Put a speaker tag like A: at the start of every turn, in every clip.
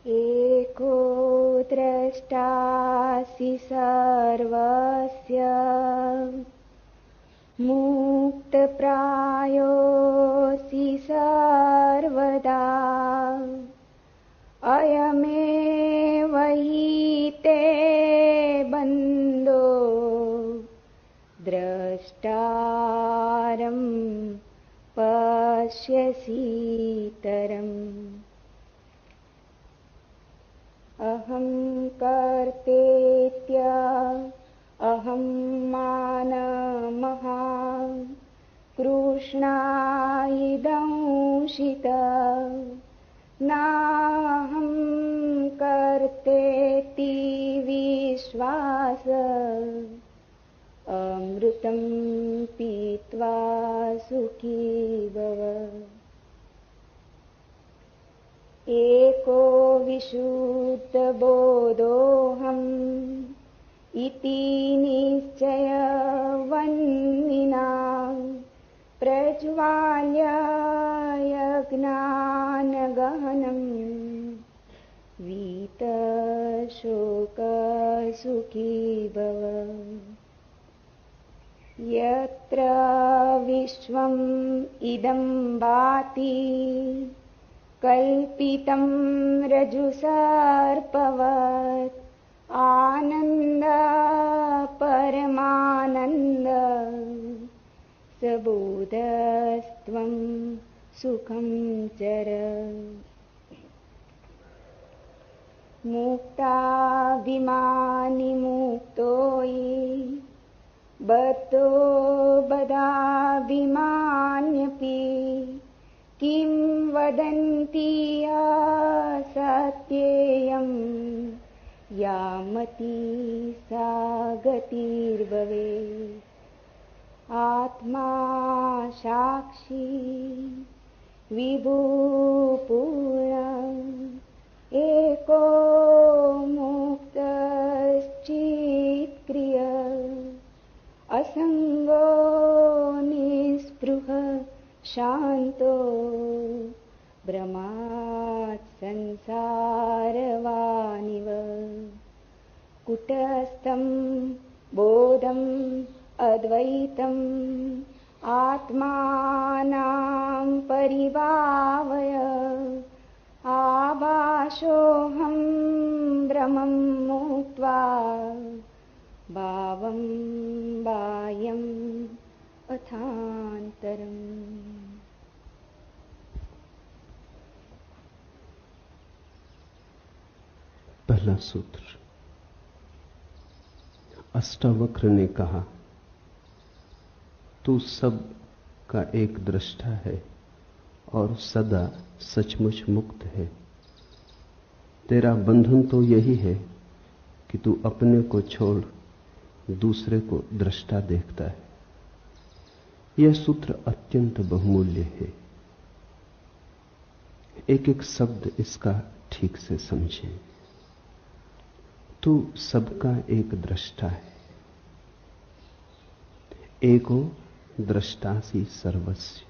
A: एको द्रष्टासि सर्वस्य मुक्तप्रायोऽसि सर्वदा अयमेव हि ते बन्धो द्रष्टारं पश्यसीतरम् अहं कर्तेत्य अहं मानमहा कृष्णायिदंशित नाहं कर्तेति विश्वास अमृतं पीत्वा सुखी भव एको विशुद्धबोधोऽहम् इति निश्चयवन्निना प्रज्वाल्य यज्ञानगहनम् वीतशोकसुखी भव यत्र विश्वम् इदं भाति कल्पितं रज्जुसर्पवत् आनन्द परमानन्द सबोधस्त्वं सुखं चर मुक्ताभिमानी मुक्तो ये बद्धो बदाभिमान्यपि किं वदन्ति असत्येयं यामति सा गतिर्भवेत् आत्मा साक्षी विभुपूर्ण एको मुक्तश्चित्क्रिय असंगो निस्पृह शांतो ब्रह्मात् संसारवानिव कुटस्थं बोधम् अद्वैतम् आत्मानं परिभावय आभासोऽहं ब्रह्मं मुक्त्वा भावं बाह्यम् अथान्तरम्।
B: पहला सूत्र। अष्टावक्र ने कहा, तू सब का एक दृष्टा है और सदा सचमुच मुक्त है। तेरा बंधन तो यही है कि तू अपने को छोड़ दूसरे को दृष्टा देखता है। यह सूत्र अत्यंत बहुमूल्य है। एक एक शब्द इसका ठीक से समझें। तू सबका एक दृष्टा है। एको दृष्टासि सर्वस्य,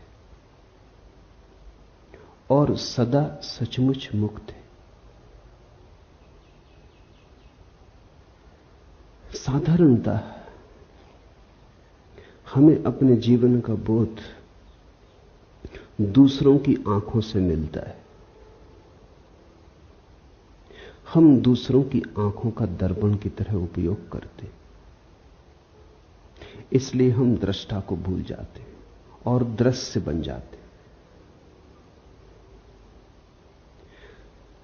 B: और सदा सचमुच मुक्त है। साधारणतः हमें अपने जीवन का बोध दूसरों की आंखों से मिलता है। हम दूसरों की आंखों का दर्पण की तरह उपयोग करते, इसलिए हम दृष्टा को भूल जाते और दृश्य बन जाते।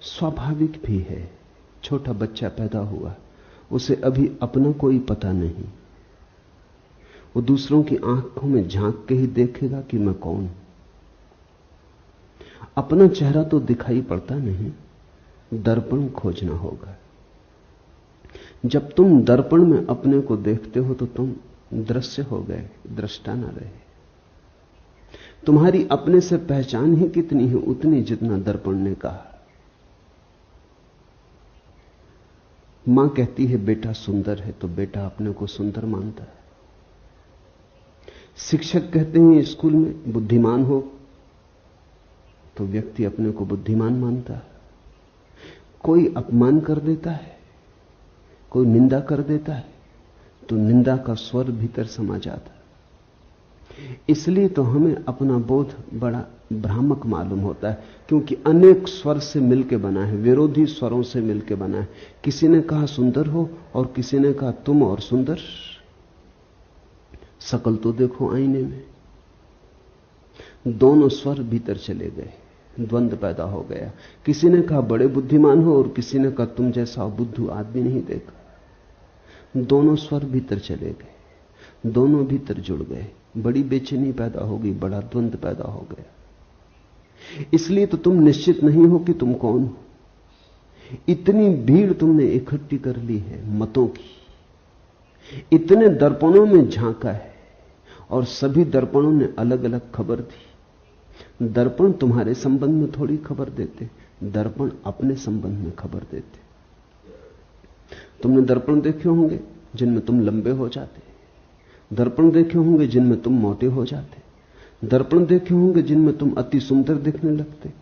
B: स्वाभाविक भी है। छोटा बच्चा पैदा हुआ, उसे अभी अपना कोई पता नहीं। वो दूसरों की आंखों में झांक के ही देखेगा कि मैं कौन। अपना चेहरा तो दिखाई पड़ता नहीं, दर्पण खोजना होगा। जब तुम दर्पण में अपने को देखते हो तो तुम दृश्य हो गए, दृष्टा ना रहे। तुम्हारी अपने से पहचान ही कितनी है, उतनी जितना दर्पण ने कहा। मां कहती है बेटा सुंदर है, तो बेटा अपने को सुंदर मानता है। शिक्षक कहते हैं स्कूल में बुद्धिमान हो, तो व्यक्ति अपने को बुद्धिमान मानता है। कोई अपमान कर देता है, कोई निंदा कर देता है, तो निंदा का स्वर भीतर समा जाता है। इसलिए तो हमें अपना बोध बड़ा भ्रामक मालूम होता है, क्योंकि अनेक स्वर से मिलकर बना है, विरोधी स्वरों से मिलकर बना है। किसी ने कहा सुंदर हो और किसी ने कहा तुम और सुंदर। शकल तो देखो आईने में, दोनों स्वर भीतर चले गए, द्वंद्व पैदा हो गया। किसी ने कहा बड़े बुद्धिमान हो और किसी ने कहा तुम जैसा बुद्धू आदमी नहीं देखा। दोनों स्वर भीतर चले गए, दोनों भीतर जुड़ गए, बड़ी बेचैनी पैदा हो गई, बड़ा द्वंद्व पैदा हो गया। इसलिए तो तुम निश्चित नहीं हो कि तुम कौन हो। इतनी भीड़ तुमने इकट्ठी कर ली है मतों की, इतने दर्पणों में झांका है और सभी दर्पणों ने अलग अलग खबर दी। दर्पण तुम्हारे संबंध में थोड़ी खबर देते, दर्पण अपने संबंध में खबर देते। तुमने दर्पण देखे होंगे जिनमें तुम लंबे हो जाते, दर्पण देखे होंगे जिनमें तुम मोटे हो जाते, दर्पण देखे होंगे जिनमें तुम अति सुंदर दिखने लगते,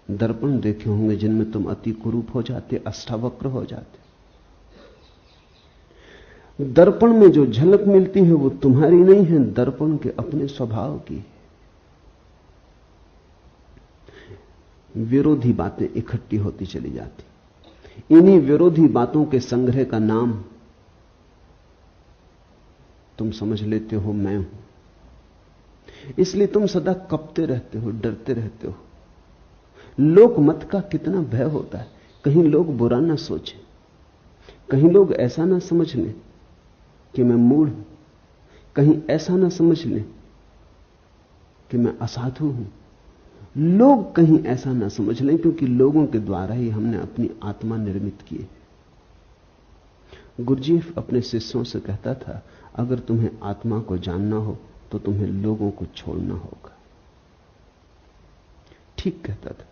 B: दर्पण देखे होंगे जिनमें तुम अति कुरूप हो जाते, अष्टावक्र हो जाते। दर्पण में जो झलक मिलती है वो तुम्हारी नहीं है, दर्पण के अपने स्वभाव की। विरोधी बातें इकट्ठी होती चली जाती। इन्हीं विरोधी बातों के संग्रह का नाम तुम समझ लेते हो मैं हूं। इसलिए तुम सदा कपते रहते हो, डरते रहते हो। लोक मत का कितना भय होता है। कहीं लोग बुरा ना सोचें, कहीं लोग ऐसा ना समझ लें कि मैं मूढ़ हूं, कहीं ऐसा ना समझ लें कि मैं असाधु हूं। लोग कहीं ऐसा ना समझ लें, क्योंकि लोगों के द्वारा ही हमने अपनी आत्मा निर्मित की है। गुरुजीएफ अपने शिष्यों से कहता था, अगर तुम्हें आत्मा को जानना हो तो तुम्हें लोगों को छोड़ना होगा। ठीक कहता था।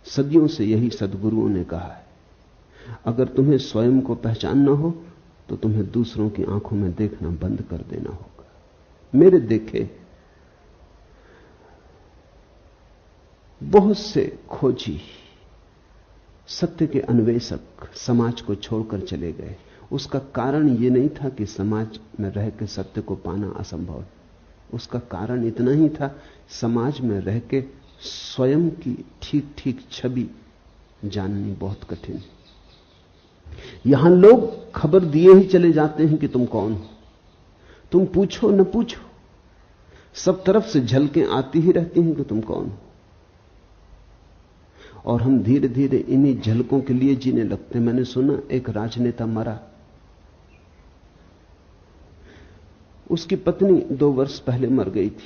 B: सदियों से यही सद्गुरुओं ने कहा है। अगर तुम्हें स्वयं को पहचानना हो तो तुम्हें दूसरों की आंखों में देखना बंद कर देना होगा। मेरे देखे बहुत से खोजी, सत्य के अन्वेषक समाज को छोड़कर चले गए। उसका कारण यह नहीं था कि समाज में रह के सत्य को पाना असंभव है। उसका कारण इतना ही था, समाज में रह के स्वयं की ठीक ठीक छवि जाननी बहुत कठिन है। यहां लोग खबर दिए ही चले जाते हैं कि तुम कौन हो। तुम पूछो न पूछो, सब तरफ से झलकें आती ही रहती हैं कि तुम कौन हो। और हम धीरे धीरे इन्हीं झलकों के लिए जीने लगते हैं। मैंने सुना एक राजनेता मरा, उसकी पत्नी 2 वर्ष पहले मर गई थी।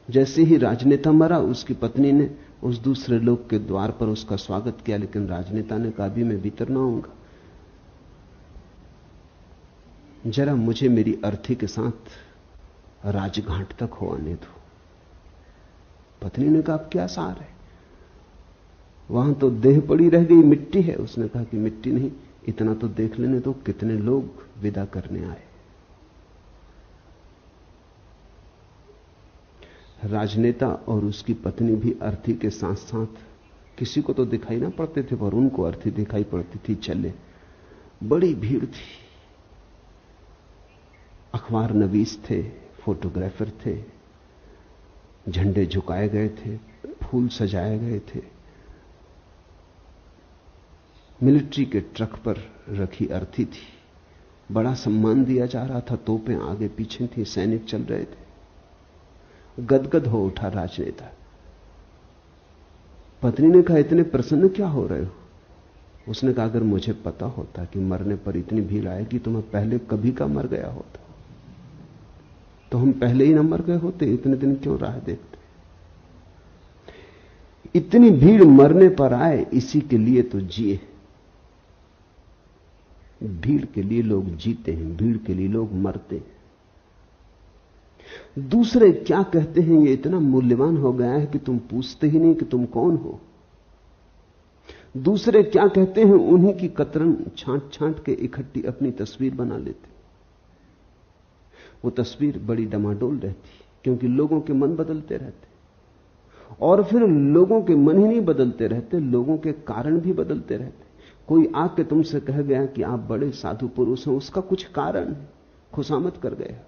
B: जैसे ही राजनेता मरा, उसकी पत्नी ने उस दूसरे लोग के द्वार पर उसका स्वागत किया, लेकिन राजनेता ने कहा अभी मैं भीतर ना आऊंगा, जरा मुझे मेरी अर्थी के साथ राजघाट तक हो आने दो। पत्नी ने कहा अब क्या सार है, वहां तो देह पड़ी रह गई, मिट्टी है। उसने कहा कि मिट्टी नहीं, इतना तो देख लेने दो कितने लोग विदा करने आए। राजनेता और उसकी पत्नी भी अर्थी के साथ साथ, किसी को तो दिखाई ना पड़ते थे पर उनको अर्थी दिखाई पड़ती थी, चले। बड़ी भीड़ थी। अखबार नवीस थे, फोटोग्राफर थे, झंडे झुकाए गए थे, फूल सजाए गए थे, मिलिट्री के ट्रक पर रखी अर्थी थी, बड़ा सम्मान दिया जा रहा था, तोपें आगे पीछे थी, सैनिक चल रहे थे। गदगद हो उठा राजनेता। पत्नी ने कहा इतने प्रसन्न क्या हो रहे हो? उसने कहा अगर मुझे पता होता कि मरने पर इतनी भीड़ आएगी तो मैं पहले कभी का मर गया होता, तो हम पहले ही ना मर गए होते, इतने दिन क्यों राह देखते। इतनी भीड़ मरने पर आए, इसी के लिए तो जिए। भीड़ के लिए लोग जीते हैं, भीड़ के लिए लोग मरते हैं। दूसरे क्या कहते हैं ये इतना मूल्यवान हो गया है कि तुम पूछते ही नहीं कि तुम कौन हो। दूसरे क्या कहते हैं उन्हीं की कतरन छांट छांट के इकट्ठी अपनी तस्वीर बना लेते। वो तस्वीर बड़ी डमाडोल रहती, क्योंकि लोगों के मन बदलते रहते, और फिर लोगों के मन ही नहीं बदलते रहते, लोगों के कारण भी बदलते रहते। कोई आके तुमसे कह गया कि आप बड़े साधु पुरुष हैं, उसका कुछ कारण है, खुशामद कर गया।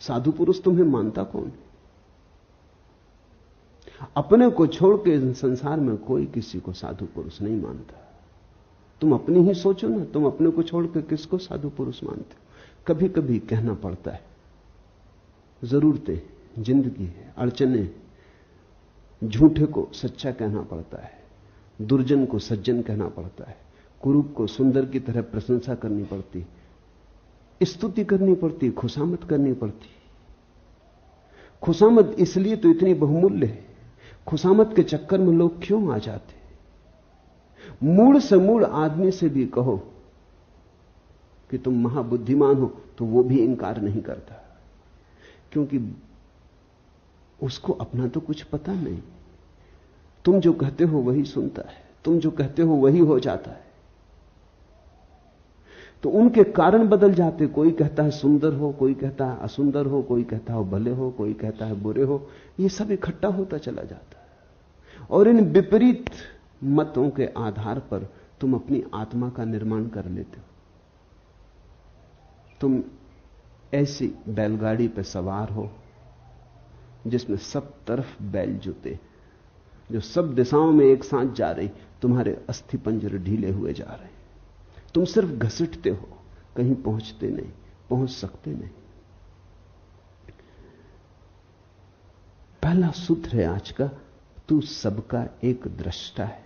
B: साधु पुरुष तुम्हें मानता कौन? अपने को छोड़ के संसार में कोई किसी को साधु पुरुष नहीं मानता। तुम अपनी ही सोचो ना, तुम अपने को छोड़ के किसको साधु पुरुष मानते हो? कभी कभी कहना पड़ता है, जरूरतें, जिंदगी है, अड़चने, झूठे को सच्चा कहना पड़ता है, दुर्जन को सज्जन कहना पड़ता है, कुरूप को सुंदर की तरह प्रशंसा करनी पड़ती, स्तुति करनी पड़ती, खुशामद करनी पड़ती। खुशामद इसलिए तो इतनी बहुमूल्य है। खुशामद के चक्कर में लोग क्यों आ जाते? मूड से मूड आदमी से भी कहो कि तुम महाबुद्धिमान हो तो वो भी इंकार नहीं करता, क्योंकि उसको अपना तो कुछ पता नहीं। तुम जो कहते हो वही सुनता है, तुम जो कहते हो वही हो जाता है। तो उनके कारण बदल जाते। कोई कहता है सुंदर हो, कोई कहता है असुंदर हो, कोई कहता है भले हो, कोई कहता है बुरे हो। ये सब इकट्ठा होता चला जाता है, और इन विपरीत मतों के आधार पर तुम अपनी आत्मा का निर्माण कर लेते हो। तुम ऐसी बैलगाड़ी पर सवार हो जिसमें सब तरफ बैल जुते, जो सब दिशाओं में एक साथ जा रही। तुम्हारे अस्थि पंजर ढीले हुए जा रहे हैं, तुम सिर्फ घसीटते हो, कहीं पहुंचते नहीं, पहुंच सकते नहीं। पहला सूत्र है आज का, तू सबका एक दृष्टा है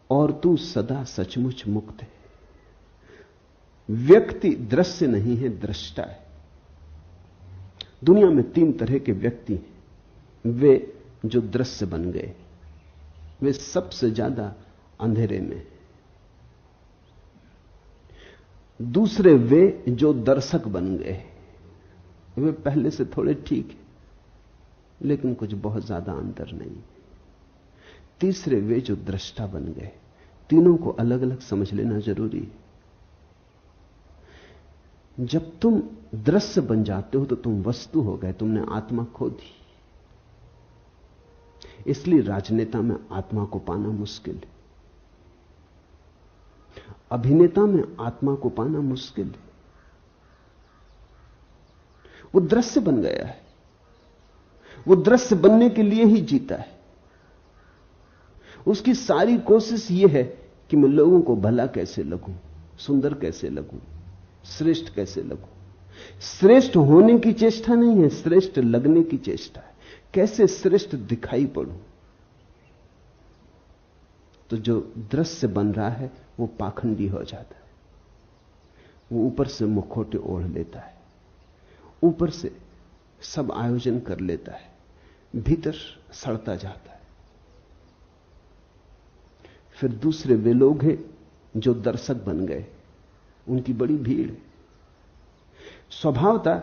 B: और तू सदा सचमुच मुक्त है। व्यक्ति दृश्य नहीं है, दृष्टा है। दुनिया में 3 तरह के व्यक्ति हैं। वे जो दृश्य बन गए, वे सबसे ज्यादा अंधेरे में। दूसरे वे जो दर्शक बन गए, वे पहले से थोड़े ठीक है, लेकिन कुछ बहुत ज्यादा अंतर नहीं। तीसरे वे जो दृष्टा बन गए। तीनों को अलग अलग समझ लेना जरूरी है। जब तुम दृश्य बन जाते हो तो तुम वस्तु हो गए, तुमने आत्मा खो दी। इसलिए राजनेता में आत्मा को पाना मुश्किल है, अभिनेता में आत्मा को पाना मुश्किल है। वो दृश्य बन गया है, वो दृश्य बनने के लिए ही जीता है। उसकी सारी कोशिश यह है कि मैं लोगों को भला कैसे लगूं, सुंदर कैसे लगूं, श्रेष्ठ कैसे लगूं। श्रेष्ठ होने की चेष्टा नहीं है, श्रेष्ठ लगने की चेष्टा है। कैसे श्रेष्ठ दिखाई पड़ूं। तो जो दृश्य बन रहा है वो पाखंडी हो जाता है। वो ऊपर से मुखौटे ओढ़ लेता है, ऊपर से सब आयोजन कर लेता है, भीतर सड़ता जाता है। फिर दूसरे वे लोग हैं जो दर्शक बन गए, उनकी बड़ी भीड़ है। स्वभावतः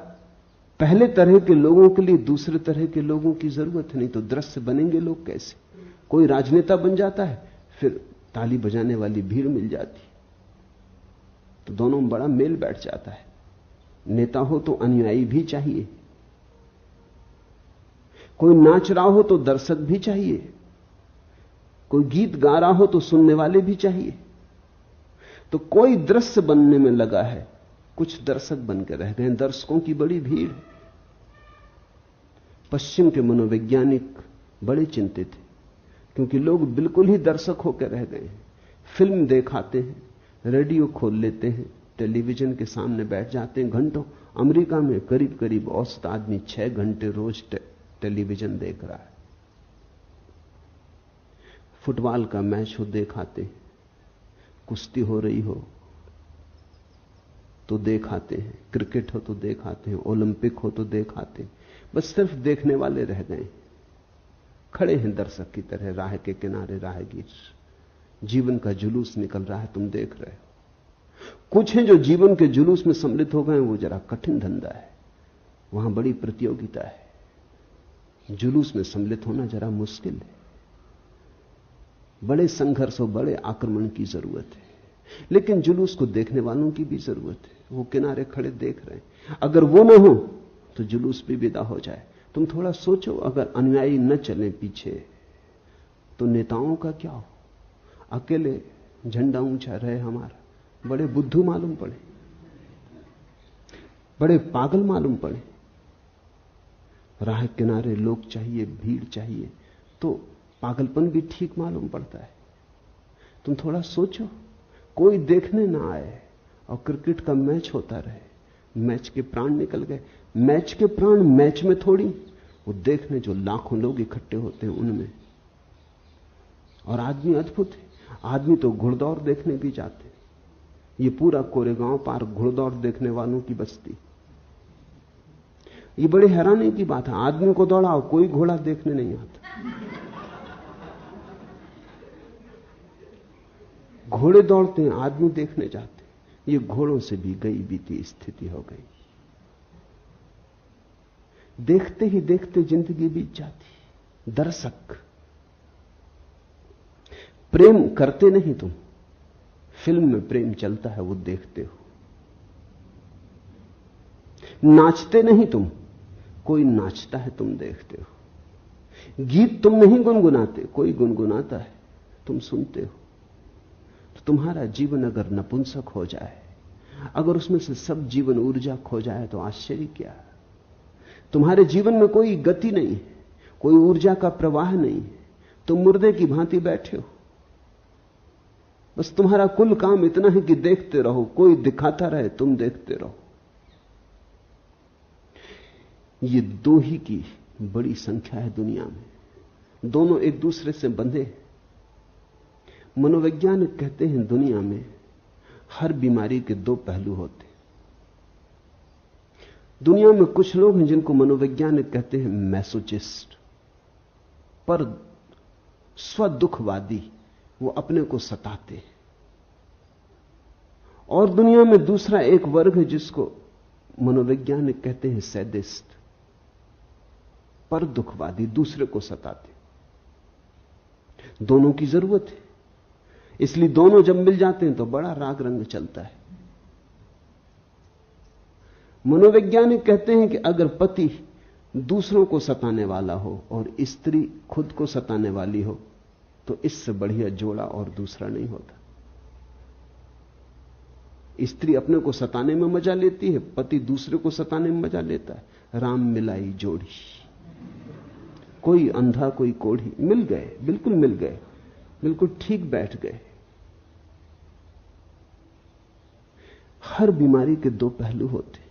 B: पहले तरह के लोगों के लिए दूसरे तरह के लोगों की जरूरत नहीं, तो दृश्य बनेंगे लोग कैसे? कोई राजनेता बन जाता है, फिर ताली बजाने वाली भीड़ मिल जाती, तो दोनों में बड़ा मेल बैठ जाता है। नेता हो तो अनुयायी भी चाहिए, कोई नाच रहा हो तो दर्शक भी चाहिए, कोई गीत गा रहा हो तो सुनने वाले भी चाहिए। तो कोई दृश्य बनने में लगा है, कुछ दर्शक बन के रह गए। दर्शकों की बड़ी भीड़। पश्चिम के मनोवैज्ञानिक बड़े चिंतित थे, क्योंकि लोग बिल्कुल ही दर्शक होकर रह गए हैं। फिल्म देखाते हैं, रेडियो खोल लेते हैं, टेलीविजन के सामने बैठ जाते हैं घंटों। अमेरिका में करीब करीब औसत आदमी 6 घंटे रोज टेलीविजन देख रहा है। फुटबॉल का मैच हो देखाते हैं, कुश्ती हो रही हो तो देखाते हैं, क्रिकेट हो तो देखाते हैं, ओलंपिक हो तो देखाते हैं। बस सिर्फ देखने वाले रह गए। खड़े हैं दर्शक की तरह राह के किनारे राहगीर। जीवन का जुलूस निकल रहा है, तुम देख रहे हो। कुछ हैं जो जीवन के जुलूस में सम्मिलित हो गए, वो जरा कठिन धंधा है, वहां बड़ी प्रतियोगिता है। जुलूस में सम्मिलित होना जरा मुश्किल है, बड़े संघर्ष और बड़े आक्रमण की जरूरत है। लेकिन जुलूस को देखने वालों की भी जरूरत है। वो किनारे खड़े देख रहे हैं, अगर वो ना हो तो जुलूस भी विदा हो जाए। तुम थोड़ा सोचो, अगर अनुयायी न चलें पीछे तो नेताओं का क्या हो? अकेले झंडा ऊंचा रहे हमारा, बड़े बुद्धू मालूम पड़े, बड़े पागल मालूम पड़े। राह किनारे लोग चाहिए, भीड़ चाहिए, तो पागलपन भी ठीक मालूम पड़ता है। तुम थोड़ा सोचो, कोई देखने ना आए और क्रिकेट का मैच होता रहे, मैच के प्राण निकल गए। मैच के प्राण मैच में थोड़ी, वो देखने जो लाखों लोग इकट्ठे होते हैं उनमें। और आदमी अद्भुत है, आदमी तो घुड़दौड़ देखने भी जाते। ये पूरा कोरेगांव पार्क घुड़दौड़ देखने वालों की बस्ती। ये बड़े हैरानी की बात है, आदमी को दौड़ाओ, कोई घोड़ा देखने नहीं आता। घोड़े दौड़ते हैं, आदमी देखने जाते हैं। ये घोड़ों से भी गई बीती स्थिति हो गई। देखते ही देखते जिंदगी बीत जाती। दर्शक, प्रेम करते नहीं तुम, फिल्म में प्रेम चलता है वो देखते हो। नाचते नहीं तुम, कोई नाचता है तुम देखते हो। गीत तुम नहीं गुनगुनाते, कोई गुनगुनाता है तुम सुनते हो। तो तुम्हारा जीवन अगर नपुंसक हो जाए, अगर उसमें से सब जीवन ऊर्जा खो जाए, तो आश्चर्य क्या। तुम्हारे जीवन में कोई गति नहीं है, कोई ऊर्जा का प्रवाह नहीं है, तुम मुर्दे की भांति बैठे हो। बस तुम्हारा कुल काम इतना है कि देखते रहो, कोई दिखाता रहे, तुम देखते रहो। ये दो ही की बड़ी संख्या है दुनिया में, दोनों एक दूसरे से बंधे। मनोवैज्ञानिक कहते हैं दुनिया में हर बीमारी के दो पहलू होते। दुनिया में कुछ लोग हैं जिनको मनोवैज्ञानिक कहते हैं मैसोचिस्ट, पर स्वदुखवादी, वो अपने को सताते हैं। और दुनिया में दूसरा एक वर्ग है जिसको मनोवैज्ञानिक कहते हैं सैडिस्ट, पर दुखवादी, दूसरे को सताते। दोनों की जरूरत है, इसलिए दोनों जब मिल जाते हैं तो बड़ा राग रंग चलता है। मनोवैज्ञानिक कहते हैं कि अगर पति दूसरों को सताने वाला हो और स्त्री खुद को सताने वाली हो, तो इससे बढ़िया जोड़ा और दूसरा नहीं होता। स्त्री अपने को सताने में मजा लेती है, पति दूसरे को सताने में मजा लेता है। राम मिलाई जोड़ी, कोई अंधा कोई कोढ़ी, मिल गए, बिल्कुल मिल गए, बिल्कुल ठीक बैठ गए। हर बीमारी के दो पहलू होते,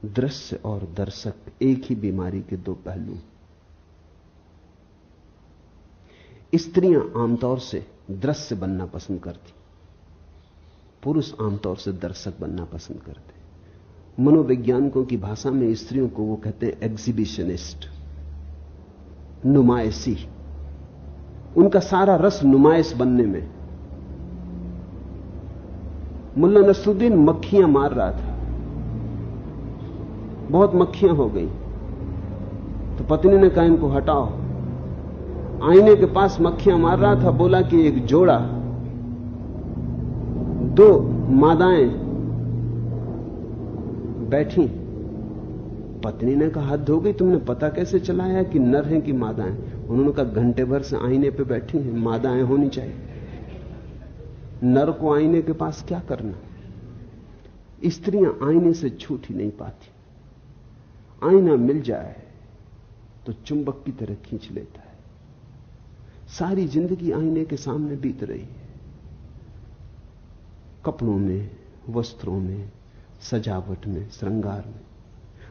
B: दृश्य और दर्शक एक ही बीमारी के दो पहलू। स्त्रियां आमतौर से दृश्य बनना पसंद करती, पुरुष आमतौर से दर्शक बनना पसंद करते। मनोवैज्ञानिकों की भाषा में स्त्रियों को वो कहते हैं एग्जिबिशनिस्ट, नुमाइशी। उनका सारा रस नुमाइश बनने में। मुल्ला नसरुद्दीन मक्खियां मार रहा था, बहुत मक्खियां हो गई, तो पत्नी ने कहा इनको हटाओ। आईने के पास मक्खियां मार रहा था, बोला कि एक जोड़ा, दो मादाएं बैठी। पत्नी ने कहा हद हो गई, तुमने पता कैसे चलाया कि नर हैं कि मादाएं? उन्होंने कहा घंटे भर से आईने पे बैठी हैं, मादाएं होनी चाहिए। नर को आईने के पास क्या करना? स्त्रियां आईने से छूट ही नहीं पाती। आईना मिल जाए तो चुंबक की तरह खींच लेता है। सारी जिंदगी आईने के सामने बीत रही है, कपड़ों में, वस्त्रों में, सजावट में, श्रृंगार में।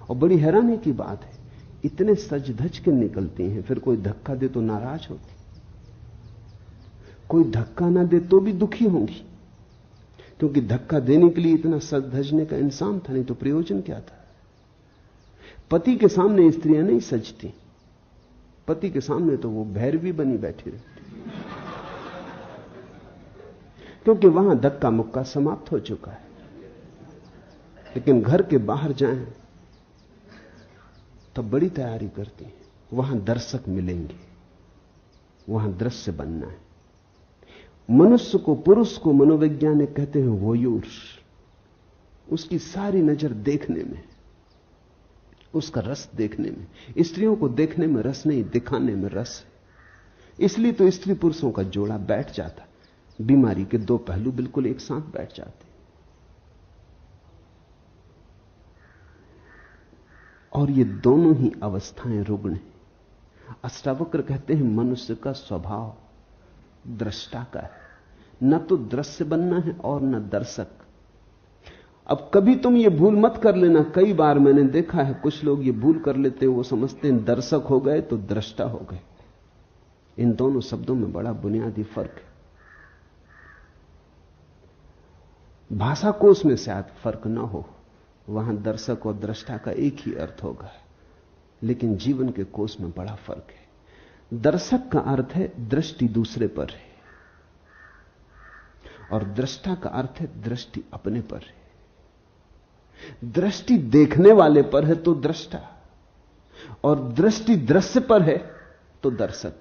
B: और बड़ी हैरानी की बात है, इतने सज धज के निकलती हैं, फिर कोई धक्का दे तो नाराज होती, कोई धक्का ना दे तो भी दुखी होंगी, क्योंकि धक्का देने के लिए इतना सज धजने का इंसान था, नहीं तो प्रयोजन क्या था? पति के सामने स्त्रियां नहीं सजती, पति के सामने तो वो भैरवी बनी बैठी रहती, क्योंकि वहां धक्का मुक्का समाप्त हो चुका है। लेकिन घर के बाहर जाएं तो बड़ी तैयारी करती है, वहां दर्शक मिलेंगे, वहां दृश्य बनना है। मनुष्य को, पुरुष को मनोवैज्ञानिक कहते हैं वोयूर। उसकी सारी नजर देखने में, उसका रस देखने में। स्त्रियों को देखने में रस नहीं, दिखाने में रस है। इसलिए तो स्त्री पुरुषों का जोड़ा बैठ जाता, बीमारी के दो पहलू बिल्कुल एक साथ बैठ जाते। और ये दोनों ही अवस्थाएं रुग्ण हैं। अष्टावक्र कहते हैं मनुष्य का स्वभाव दृष्टा का है, न तो दृश्य बनना है और न दर्शक। अब कभी तुम ये भूल मत कर लेना, कई बार मैंने देखा है कुछ लोग ये भूल कर लेते हैं, वो समझते हैं दर्शक हो गए तो दृष्टा हो गए। इन दोनों शब्दों में बड़ा बुनियादी फर्क है। भाषा कोश में शायद फर्क ना हो, वहां दर्शक और दृष्टा का एक ही अर्थ होगा, लेकिन जीवन के कोश में बड़ा फर्क है। दर्शक का अर्थ है दृष्टि दूसरे पर है, और दृष्टा का अर्थ है दृष्टि अपने पर है। दृष्टि देखने वाले पर है तो दृष्टा, और दृष्टि दृश्य पर है तो दर्शक।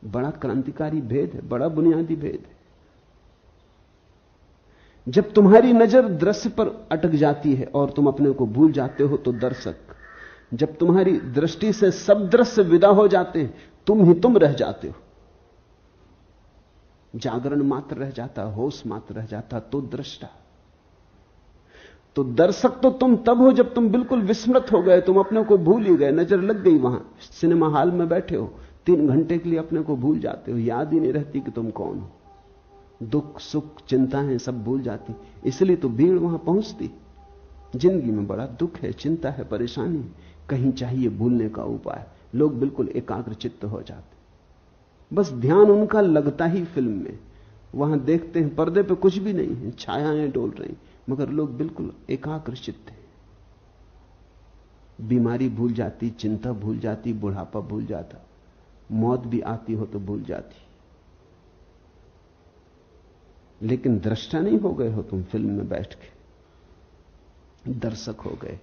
B: बड़ा क्रांतिकारी भेद है, बड़ा बुनियादी भेद है। जब तुम्हारी नजर दृश्य पर अटक जाती है और तुम अपने को भूल जाते हो तो दर्शक। जब तुम्हारी दृष्टि से सब दृश्य विदा हो जाते हैं, तुम ही तुम रह जाते हो, जागरण मात्र रह जाता, होश मात्र रह जाता, तो दृष्टा। तो दर्शक तो तुम तब हो जब तुम बिल्कुल विस्मृत हो गए, तुम अपने को भूल ही गए, नजर लग गई। वहां सिनेमा हॉल में बैठे हो, 3 घंटे के लिए अपने को भूल जाते हो, याद ही नहीं रहती कि तुम कौन हो। दुख सुख चिंताएं सब भूल जाती, इसलिए तो भीड़ वहां पहुंचती। जिंदगी में बड़ा दुख है, चिंता है, परेशानी है, कहीं चाहिए भूलने का उपाय। लोग बिल्कुल एकाग्र चित्त हो जाते, बस ध्यान उनका लगता ही फिल्म में। वहां देखते हैं पर्दे पे कुछ भी नहीं है, छायाएं डोल रही, मगर लोग बिल्कुल एकाग्र चित्त हैं। बीमारी भूल जाती, चिंता भूल जाती, बुढ़ापा भूल जाता, मौत भी आती हो तो भूल जाती। लेकिन दृष्टा नहीं हो गए हो तुम फिल्म में बैठ के, दर्शक हो गए,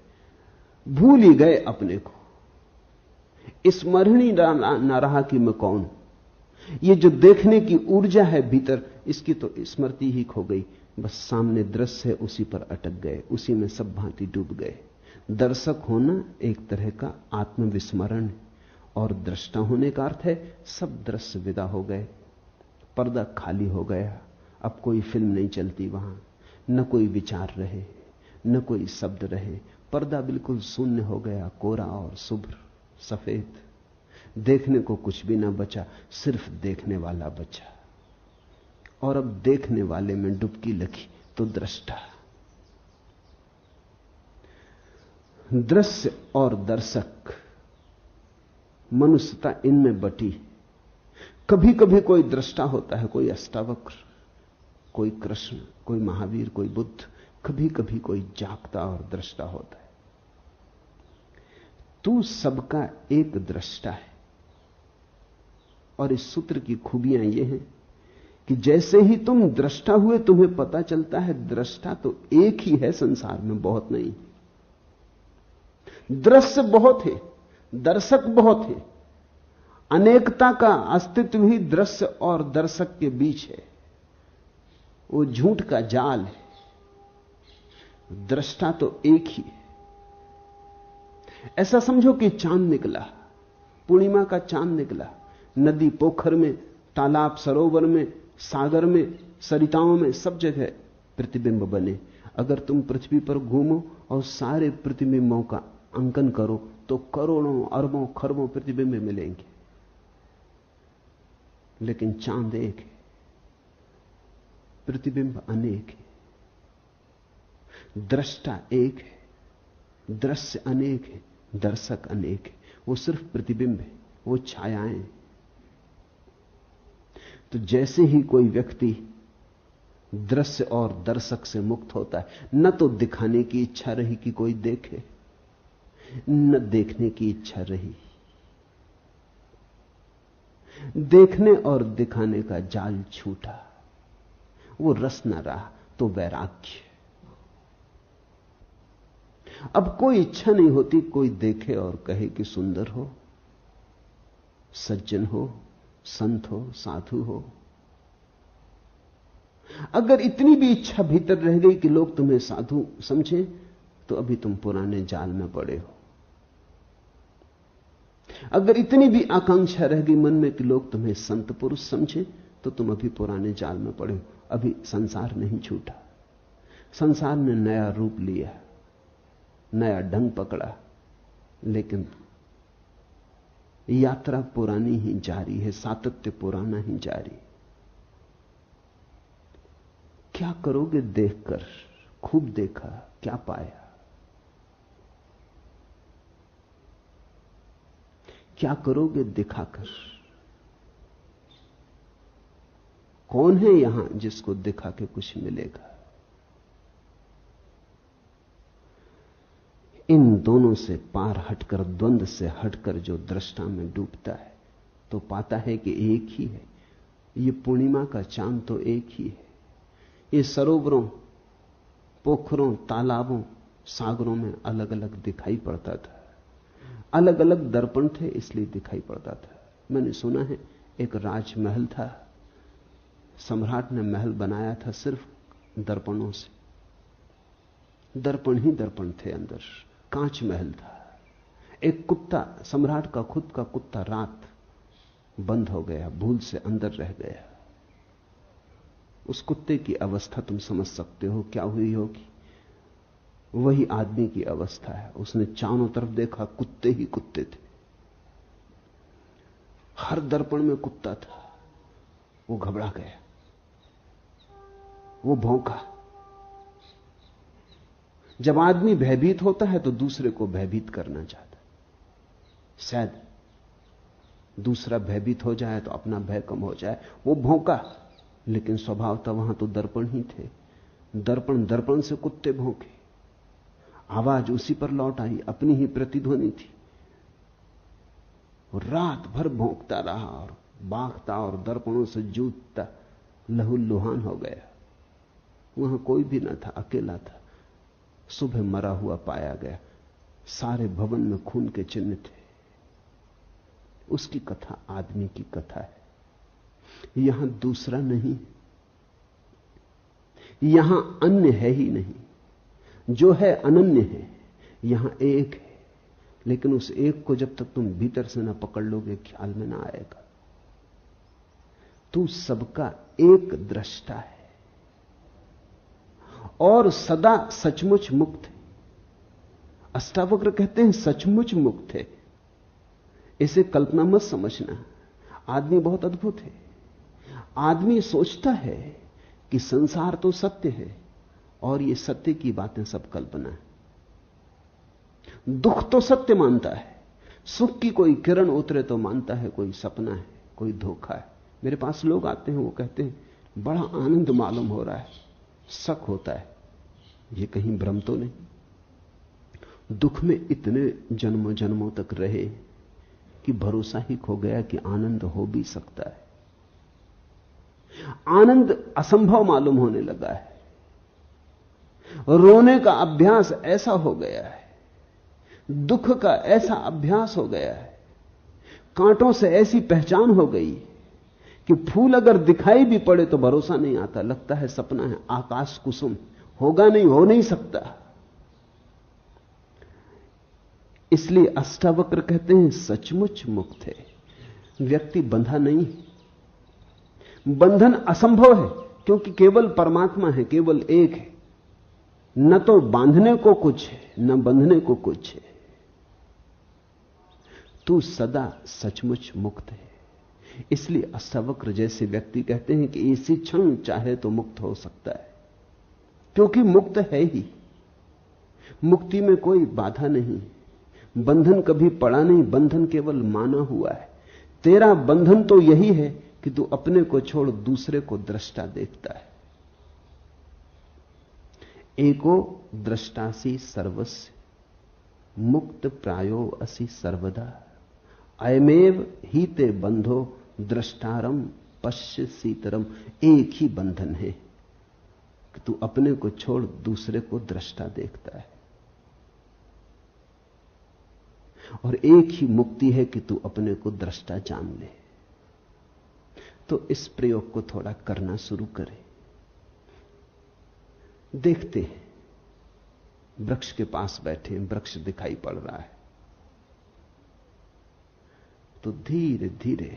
B: भूल ही गए अपने को। स्मरण ही ना रहा कि मैं कौन हूं। ये जो देखने की ऊर्जा है भीतर, इसकी तो स्मृति ही खो गई। बस सामने दृश्य है, उसी पर अटक गए, उसी में सब भांति डूब गए। दर्शक होना एक तरह का आत्मविस्मरण है, और दृष्टा होने का अर्थ है सब दृश्य विदा हो गए, पर्दा खाली हो गया। अब कोई फिल्म नहीं चलती वहां, न कोई विचार रहे, न कोई शब्द रहे, पर्दा बिल्कुल शून्य हो गया, कोरा और शुभ्र सफेद। देखने को कुछ भी ना बचा, सिर्फ देखने वाला बचा। और अब देखने वाले में डुबकी लगी तो दृष्टा। दृश्य और दर्शक, मनुष्यता इनमें बटी। कभी कभी कोई दृष्टा होता है, कोई अष्टावक्र, कोई कृष्ण, कोई महावीर, कोई बुद्ध। कभी कभी कोई जागता और दृष्टा होता है। तू सबका एक दृष्टा है। और इस सूत्र की खूबियां यह हैं कि जैसे ही तुम दृष्टा हुए, तुम्हें पता चलता है दृष्टा तो एक ही है संसार में, बहुत नहीं। दृश्य बहुत है, दर्शक बहुत है। अनेकता का अस्तित्व ही दृश्य और दर्शक के बीच है। वो झूठ का जाल है, दृष्टा तो एक ही है। ऐसा समझो कि चांद निकला, पूर्णिमा का चांद निकला, नदी पोखर में, तालाब सरोवर में, सागर में, सरिताओं में, सब जगह प्रतिबिंब बने। अगर तुम पृथ्वी पर घूमो और सारे प्रतिबिंबों का अंकन करो तो करोड़ों अरबों खरबों प्रतिबिंब मिलेंगे, लेकिन चांद एक है, प्रतिबिंब अनेक है। दृष्टा एक है, दृश्य अनेक है, दर्शक अनेक है। वो सिर्फ प्रतिबिंब है, वो छायाएं। तो जैसे ही कोई व्यक्ति दृश्य और दर्शक से मुक्त होता है, न तो दिखाने की इच्छा रही कि कोई देखे, न देखने की इच्छा रही, देखने और दिखाने का जाल छूटा, वो रस न रहा तो वैराग्य। अब कोई इच्छा नहीं होती कोई देखे और कहे कि सुंदर हो, सज्जन हो, संत हो, साधु हो। अगर इतनी भी इच्छा भीतर रह गई कि लोग तुम्हें साधु समझें, तो अभी तुम पुराने जाल में पड़े हो। अगर इतनी भी आकांक्षा रह गई मन में कि लोग तुम्हें संत पुरुष समझें, तो तुम अभी पुराने जाल में पड़े हो। अभी संसार नहीं छूटा। संसार ने नया रूप लिया, नया ढंग पकड़ा, लेकिन यात्रा पुरानी ही जारी है, सातत्य पुराना ही जारी। क्या करोगे देखकर? खूब देखा, क्या पाया? क्या करोगे दिखाकर? कौन है यहां जिसको दिखा के कुछ मिलेगा? इन दोनों से पार हटकर, द्वंद्व से हटकर जो दृष्टा में डूबता है, तो पाता है कि एक ही है। ये पूर्णिमा का चांद तो एक ही है। ये सरोवरों, पोखरों, तालाबों, सागरों में अलग अलग दिखाई पड़ता था। अलग अलग दर्पण थे, इसलिए दिखाई पड़ता था। मैंने सुना है एक राजमहल था, सम्राट ने महल बनाया था सिर्फ दर्पणों से। दर्पण ही दर्पण थे अंदर, कांच महल था। एक कुत्ता, सम्राट का खुद का कुत्ता, रात बंद हो गया, भूल से अंदर रह गया। उस कुत्ते की अवस्था तुम समझ सकते हो क्या हुई होगी। वही आदमी की अवस्था है। उसने चारों तरफ देखा, कुत्ते ही कुत्ते थे, हर दर्पण में कुत्ता था। वो घबरा गया, वो भौंका। जब आदमी भयभीत होता है तो दूसरे को भयभीत करना चाहता है। शायद दूसरा भयभीत हो जाए तो अपना भय कम हो जाए। वो भौंका, लेकिन स्वभाव था वहां तो दर्पण ही थे। दर्पण दर्पण से कुत्ते भौंके, आवाज उसी पर लौट आई, अपनी ही प्रतिध्वनि थी। रात भर भौंकता रहा और बागता और दर्पणों से जूझता, लहूलुहान हो गया। वहां कोई भी न था, अकेला था। सुबह मरा हुआ पाया गया। सारे भवन में खून के चिन्ह थे। उसकी कथा आदमी की कथा है। यहां दूसरा नहीं, यहां अन्य है ही नहीं। जो है अनन्य है, यहां एक है। लेकिन उस एक को जब तक तुम भीतर से ना पकड़ लोगे, ख्याल में ना आएगा। तू सबका एक दृष्टा है और सदा सचमुच मुक्त है। अष्टावक्र कहते हैं सचमुच मुक्त है। इसे कल्पना मत समझना। आदमी बहुत अद्भुत है। आदमी सोचता है कि संसार तो सत्य है और ये सत्य की बातें सब कल्पना है। दुख तो सत्य मानता है, सुख की कोई किरण उतरे तो मानता है कोई सपना है, कोई धोखा है। मेरे पास लोग आते हैं, वो कहते हैं बड़ा आनंद मालूम हो रहा है। शक होता है ये कहीं भ्रम तो नहीं। दुख में इतने जन्मों जन्मों तक रहे कि भरोसा ही खो गया कि आनंद हो भी सकता है। आनंद असंभव मालूम होने लगा है। रोने का अभ्यास ऐसा हो गया है, दुख का ऐसा अभ्यास हो गया है, कांटों से ऐसी पहचान हो गई कि फूल अगर दिखाई भी पड़े तो भरोसा नहीं आता, लगता है सपना है, आकाश कुसुम, होगा नहीं, हो नहीं सकता। इसलिए अष्टावक्र कहते हैं सचमुच मुक्त है। व्यक्ति बंधा नहीं। बंधन असंभव है क्योंकि केवल परमात्मा है, केवल एक है। न तो बांधने को कुछ है, न बंधने को कुछ है। तू सदा सचमुच मुक्त है। इसलिए अष्टावक्र जैसे व्यक्ति कहते हैं कि इसी क्षण चाहे तो मुक्त हो सकता है, क्योंकि मुक्त है ही। मुक्ति में कोई बाधा नहीं, बंधन कभी पड़ा नहीं, बंधन केवल माना हुआ है। तेरा बंधन तो यही है कि तू अपने को छोड़ दूसरे को दृष्टा देखता है। एको दृष्टासी सर्वस्य मुक्त प्रायो असि सर्वदा, अयमेव ही ते बंधो दृष्टारम पश्य सीतरम। एक ही बंधन है कि तू अपने को छोड़ दूसरे को दृष्टा देखता है, और एक ही मुक्ति है कि तू अपने को दृष्टा जान ले। तो इस प्रयोग को थोड़ा करना शुरू करें। देखते हैं, वृक्ष के पास बैठे हैं, वृक्ष दिखाई पड़ रहा है, तो धीरे धीरे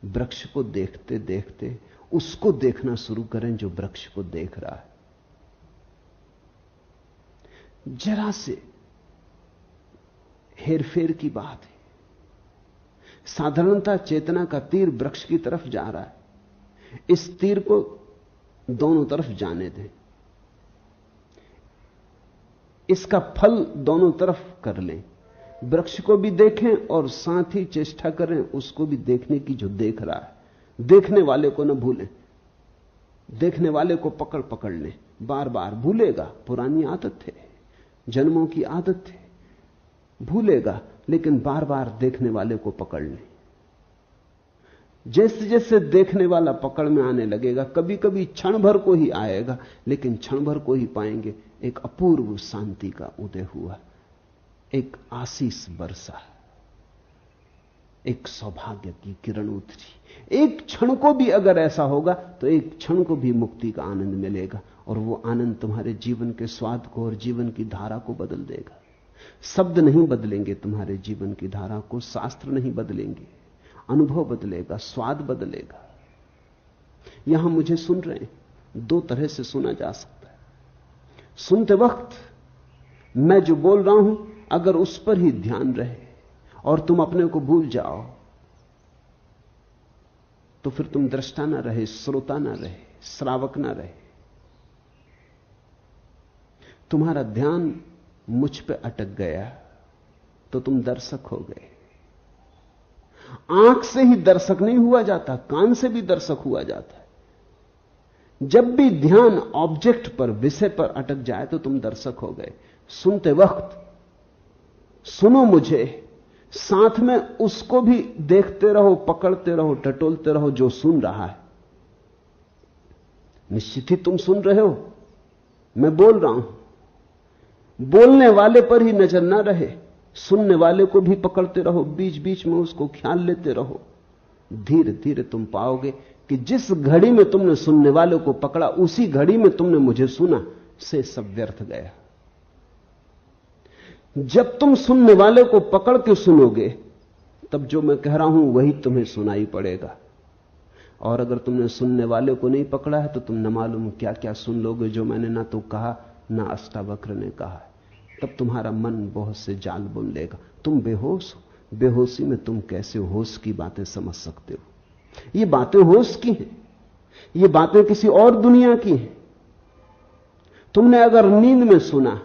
B: वृक्ष को देखते देखते उसको देखना शुरू करें जो वृक्ष को देख रहा है। जरा से हेरफेर की बात है। साधारणता चेतना का तीर वृक्ष की तरफ जा रहा है, इस तीर को दोनों तरफ जाने दें, इसका फल दोनों तरफ कर लें। वृक्ष को भी देखें और साथ ही चेष्टा करें उसको भी देखने की जो देख रहा है। देखने वाले को न भूलें, देखने वाले को पकड़ पकड़ लें, बार बार भूलेगा, पुरानी आदत है, जन्मों की आदत है, भूलेगा, लेकिन बार बार देखने वाले को पकड़ लें। जैसे जैसे देखने वाला पकड़ में आने लगेगा, कभी कभी क्षण भर को ही आएगा, लेकिन क्षण भर को ही पाएंगे एक अपूर्व शांति का उदय हुआ, एक आशीष बरसा, एक सौभाग्य की किरण उतरी। एक क्षण को भी अगर ऐसा होगा तो एक क्षण को भी मुक्ति का आनंद मिलेगा, और वो आनंद तुम्हारे जीवन के स्वाद को और जीवन की धारा को बदल देगा। शब्द नहीं बदलेंगे तुम्हारे जीवन की धारा को, शास्त्र नहीं बदलेंगे, अनुभव बदलेगा, स्वाद बदलेगा। यहां मुझे सुन रहे हैं, दो तरह से सुना जा सकता है। सुनते वक्त मैं जो बोल रहा हूं अगर उस पर ही ध्यान रहे और तुम अपने को भूल जाओ तो फिर तुम दृष्टा ना रहे, श्रोता ना रहे, श्रावक ना रहे। तुम्हारा ध्यान मुझ पे अटक गया तो तुम दर्शक हो गए। आंख से ही दर्शक नहीं हुआ जाता, कान से भी दर्शक हुआ जाता है। जब भी ध्यान ऑब्जेक्ट पर, विषय पर अटक जाए तो तुम दर्शक हो गए। सुनते वक्त सुनो मुझे, साथ में उसको भी देखते रहो, पकड़ते रहो, टटोलते रहो जो सुन रहा है। निश्चित ही तुम सुन रहे हो, मैं बोल रहा हूं। बोलने वाले पर ही नजर ना रहे, सुनने वाले को भी पकड़ते रहो, बीच बीच में उसको ख्याल लेते रहो। धीरे धीरे तुम पाओगे कि जिस घड़ी में तुमने सुनने वाले को पकड़ा, उसी घड़ी में तुमने मुझे सुना, से सब व्यर्थ गया। जब तुम सुनने वाले को पकड़ के सुनोगे तब जो मैं कह रहा हूं वही तुम्हें सुनाई पड़ेगा। और अगर तुमने सुनने वाले को नहीं पकड़ा है तो तुम न मालूम क्या क्या सुन लोगे जो मैंने ना तो कहा ना अष्टावक्र ने कहा। तब तुम्हारा मन बहुत से जाल बुन लेगा। तुम बेहोश हो, बेहोशी में तुम कैसे होश की बातें समझ सकते हो? ये बातें होश की हैं, ये बातें किसी और दुनिया की हैं। तुमने अगर नींद में सुना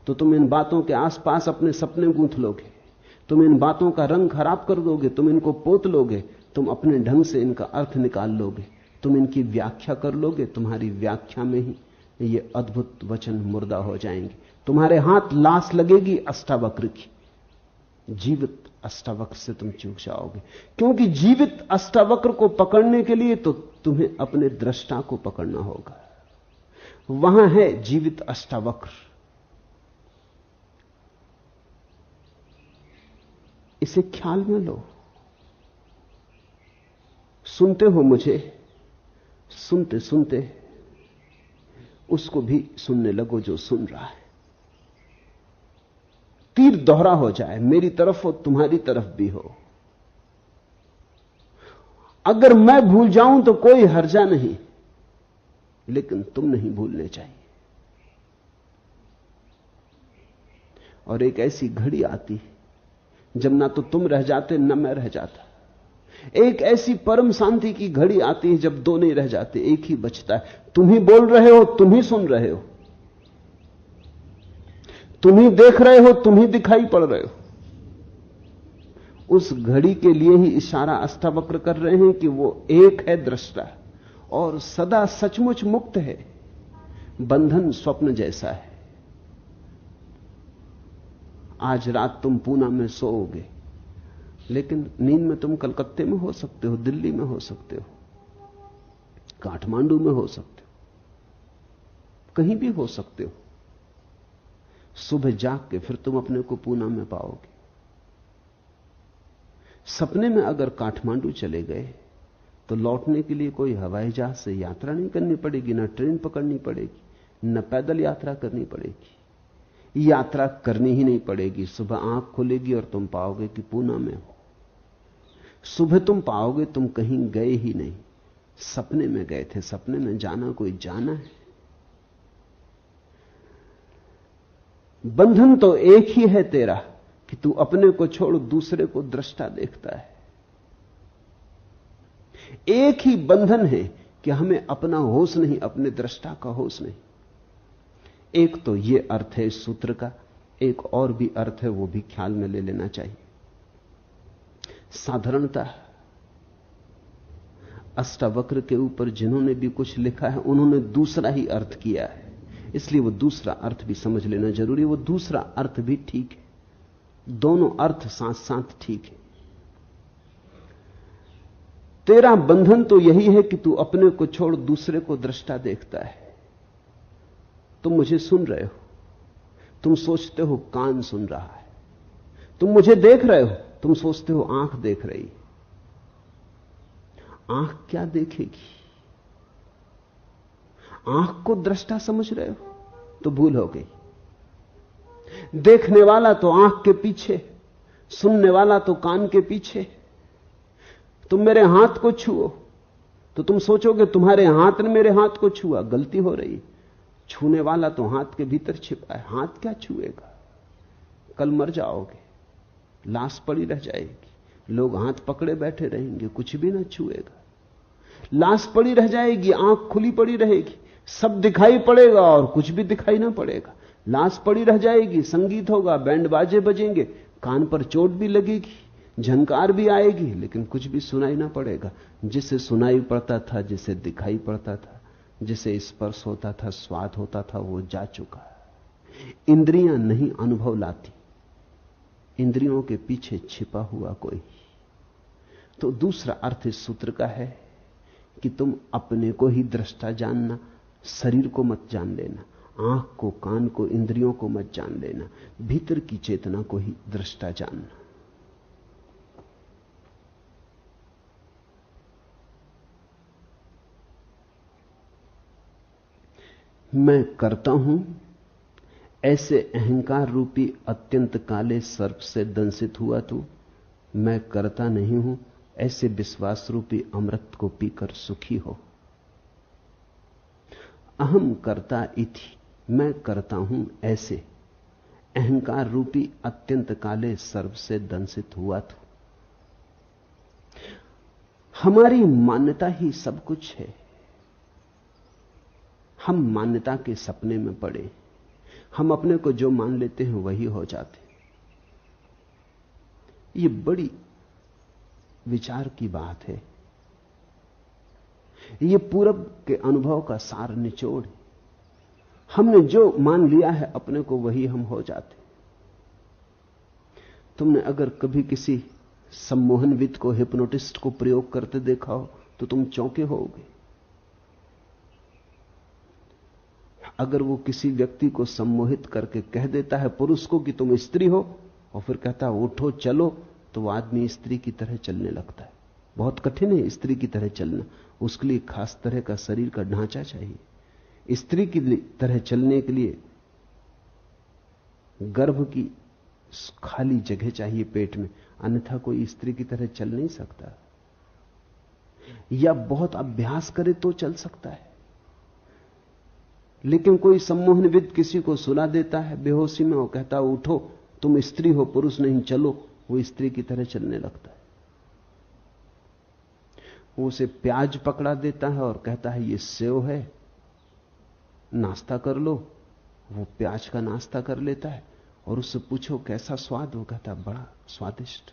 B: तो तुम इन बातों के आसपास अपने सपने गूंथ लोगे, तुम इन बातों का रंग खराब कर दोगे, तुम इनको पोत लोगे, तुम अपने ढंग से इनका अर्थ निकाल लोगे, तुम इनकी व्याख्या कर लोगे। तुम्हारी व्याख्या में ही ये अद्भुत वचन मुर्दा हो जाएंगे। तुम्हारे हाथ लाश लगेगी अष्टावक्र की, जीवित अष्टावक्र से तुम चूक जाओगे। क्योंकि जीवित अष्टावक्र को पकड़ने के लिए तो तुम्हें अपने दृष्टा को पकड़ना होगा। वहां है जीवित अष्टावक्र। इसे ख्याल में लो। सुनते हो मुझे, सुनते सुनते उसको भी सुनने लगो जो सुन रहा है। तीर दोहरा हो जाए, मेरी तरफ हो, तुम्हारी तरफ भी हो। अगर मैं भूल जाऊं तो कोई हर्जा नहीं, लेकिन तुम नहीं भूलने चाहिए। और एक ऐसी घड़ी आती जब ना तो तुम रह जाते न मैं रह जाता। एक ऐसी परम शांति की घड़ी आती है जब दो नहीं रह जाते, एक ही बचता है। तुम ही बोल रहे हो, तुम ही सुन रहे हो, तुम ही देख रहे हो, तुम ही दिखाई पड़ रहे हो। उस घड़ी के लिए ही इशारा अष्टावक्र कर रहे हैं कि वो एक है दृष्टा और सदा सचमुच मुक्त है। बंधन स्वप्न जैसा है। आज रात तुम पूना में सोओगे, लेकिन नींद में तुम कलकत्ते में हो सकते हो, दिल्ली में हो सकते हो, काठमांडू में हो सकते हो, कहीं भी हो सकते हो। सुबह जाग के फिर तुम अपने को पूना में पाओगे। सपने में अगर काठमांडू चले गए तो लौटने के लिए कोई हवाई जहाज से यात्रा नहीं करनी पड़ेगी, ना ट्रेन पकड़नी पड़ेगी, न पैदल यात्रा करनी पड़ेगी। यात्रा करनी ही नहीं पड़ेगी। सुबह आंख खुलेगी और तुम पाओगे कि पूना में हो। सुबह तुम पाओगे तुम कहीं गए ही नहीं, सपने में गए थे। सपने में जाना कोई जाना है। बंधन तो एक ही है तेरा कि तू अपने को छोड़ दूसरे को दृष्टा देखता है। एक ही बंधन है कि हमें अपना होश नहीं, अपने दृष्टा का होश नहीं। एक तो यह अर्थ है इस सूत्र का, एक और भी अर्थ है, वो भी ख्याल में ले लेना चाहिए। साधारणतः अष्टावक्र के ऊपर जिन्होंने भी कुछ लिखा है उन्होंने दूसरा ही अर्थ किया है, इसलिए वो दूसरा अर्थ भी समझ लेना जरूरी है। वो दूसरा अर्थ भी ठीक है, दोनों अर्थ साथ साथ ठीक है। तेरा बंधन तो यही है कि तू अपने को छोड़ दूसरे को दृष्टा देखता है। तुम मुझे सुन रहे हो, तुम सोचते हो कान सुन रहा है, तुम मुझे देख रहे हो, तुम सोचते हो आंख देख रही है। आंख क्या देखेगी? आंख को दृष्टा समझ रहे हो तो भूल हो गई। देखने वाला तो आंख के पीछे, सुनने वाला तो कान के पीछे। तुम मेरे हाथ को छुओ तो तुम सोचोगे तुम्हारे हाथ ने मेरे हाथ को छुआ, गलती हो रही। छूने वाला तो हाथ के भीतर छिपा है। हाथ क्या छुएगा? कल मर जाओगे, लाश पड़ी रह जाएगी, लोग हाथ पकड़े बैठे रहेंगे, कुछ भी ना छुएगा। लाश पड़ी रह जाएगी, आंख खुली पड़ी रहेगी, सब दिखाई पड़ेगा और कुछ भी दिखाई ना पड़ेगा। लाश पड़ी रह जाएगी, संगीत होगा, बैंड बाजे बजेंगे, कान पर चोट भी लगेगी, झंकार भी आएगी, लेकिन कुछ भी सुनाई ना पड़ेगा। जिसे सुनाई पड़ता था, जिसे दिखाई पड़ता था, जिसे स्पर्श होता था, स्वाद होता था, वो जा चुका है। इंद्रियां नहीं अनुभव लाती, इंद्रियों के पीछे छिपा हुआ कोई। तो दूसरा अर्थ इस सूत्र का है कि तुम अपने को ही दृष्टा जानना, शरीर को मत जान लेना, आंख को, कान को, इंद्रियों को मत जान लेना, भीतर की चेतना को ही दृष्टा जानना। मैं करता हूं ऐसे अहंकार रूपी अत्यंत काले सर्प से दंशित हुआ तू। मैं करता नहीं हूं ऐसे विश्वास रूपी अमृत को पीकर सुखी हो। अहम करता इति, मैं करता हूं ऐसे अहंकार रूपी अत्यंत काले सर्प से दंशित हुआ तू। हमारी मान्यता ही सब कुछ है। हम मान्यता के सपने में पड़े, हम अपने को जो मान लेते हैं वही हो जाते। ये बड़ी विचार की बात है। ये पूरब के अनुभव का सार निचोड़ है। हमने जो मान लिया है अपने को वही हम हो जाते। तुमने अगर कभी किसी सम्मोहनविद को, हिप्नोटिस्ट को प्रयोग करते देखा हो तो तुम चौंके होगे। अगर वो किसी व्यक्ति को सम्मोहित करके कह देता है पुरुष को कि तुम स्त्री हो, और फिर कहता है उठो चलो, तो वो आदमी स्त्री की तरह चलने लगता है। बहुत कठिन है स्त्री की तरह चलना, उसके लिए खास तरह का शरीर का ढांचा चाहिए। स्त्री की तरह चलने के लिए गर्भ की खाली जगह चाहिए पेट में, अन्यथा कोई स्त्री की तरह चल नहीं सकता। या बहुत अभ्यास करे तो चल सकता है। लेकिन कोई सम्मोहनविद किसी को सुला देता है बेहोशी में, वो कहता है उठो तुम स्त्री हो, पुरुष नहीं, चलो, वो स्त्री की तरह चलने लगता है। वो उसे प्याज पकड़ा देता है और कहता है ये सेव है, नाश्ता कर लो, वो प्याज का नाश्ता कर लेता है। और उससे पूछो कैसा स्वाद, वो कहता है बड़ा स्वादिष्ट।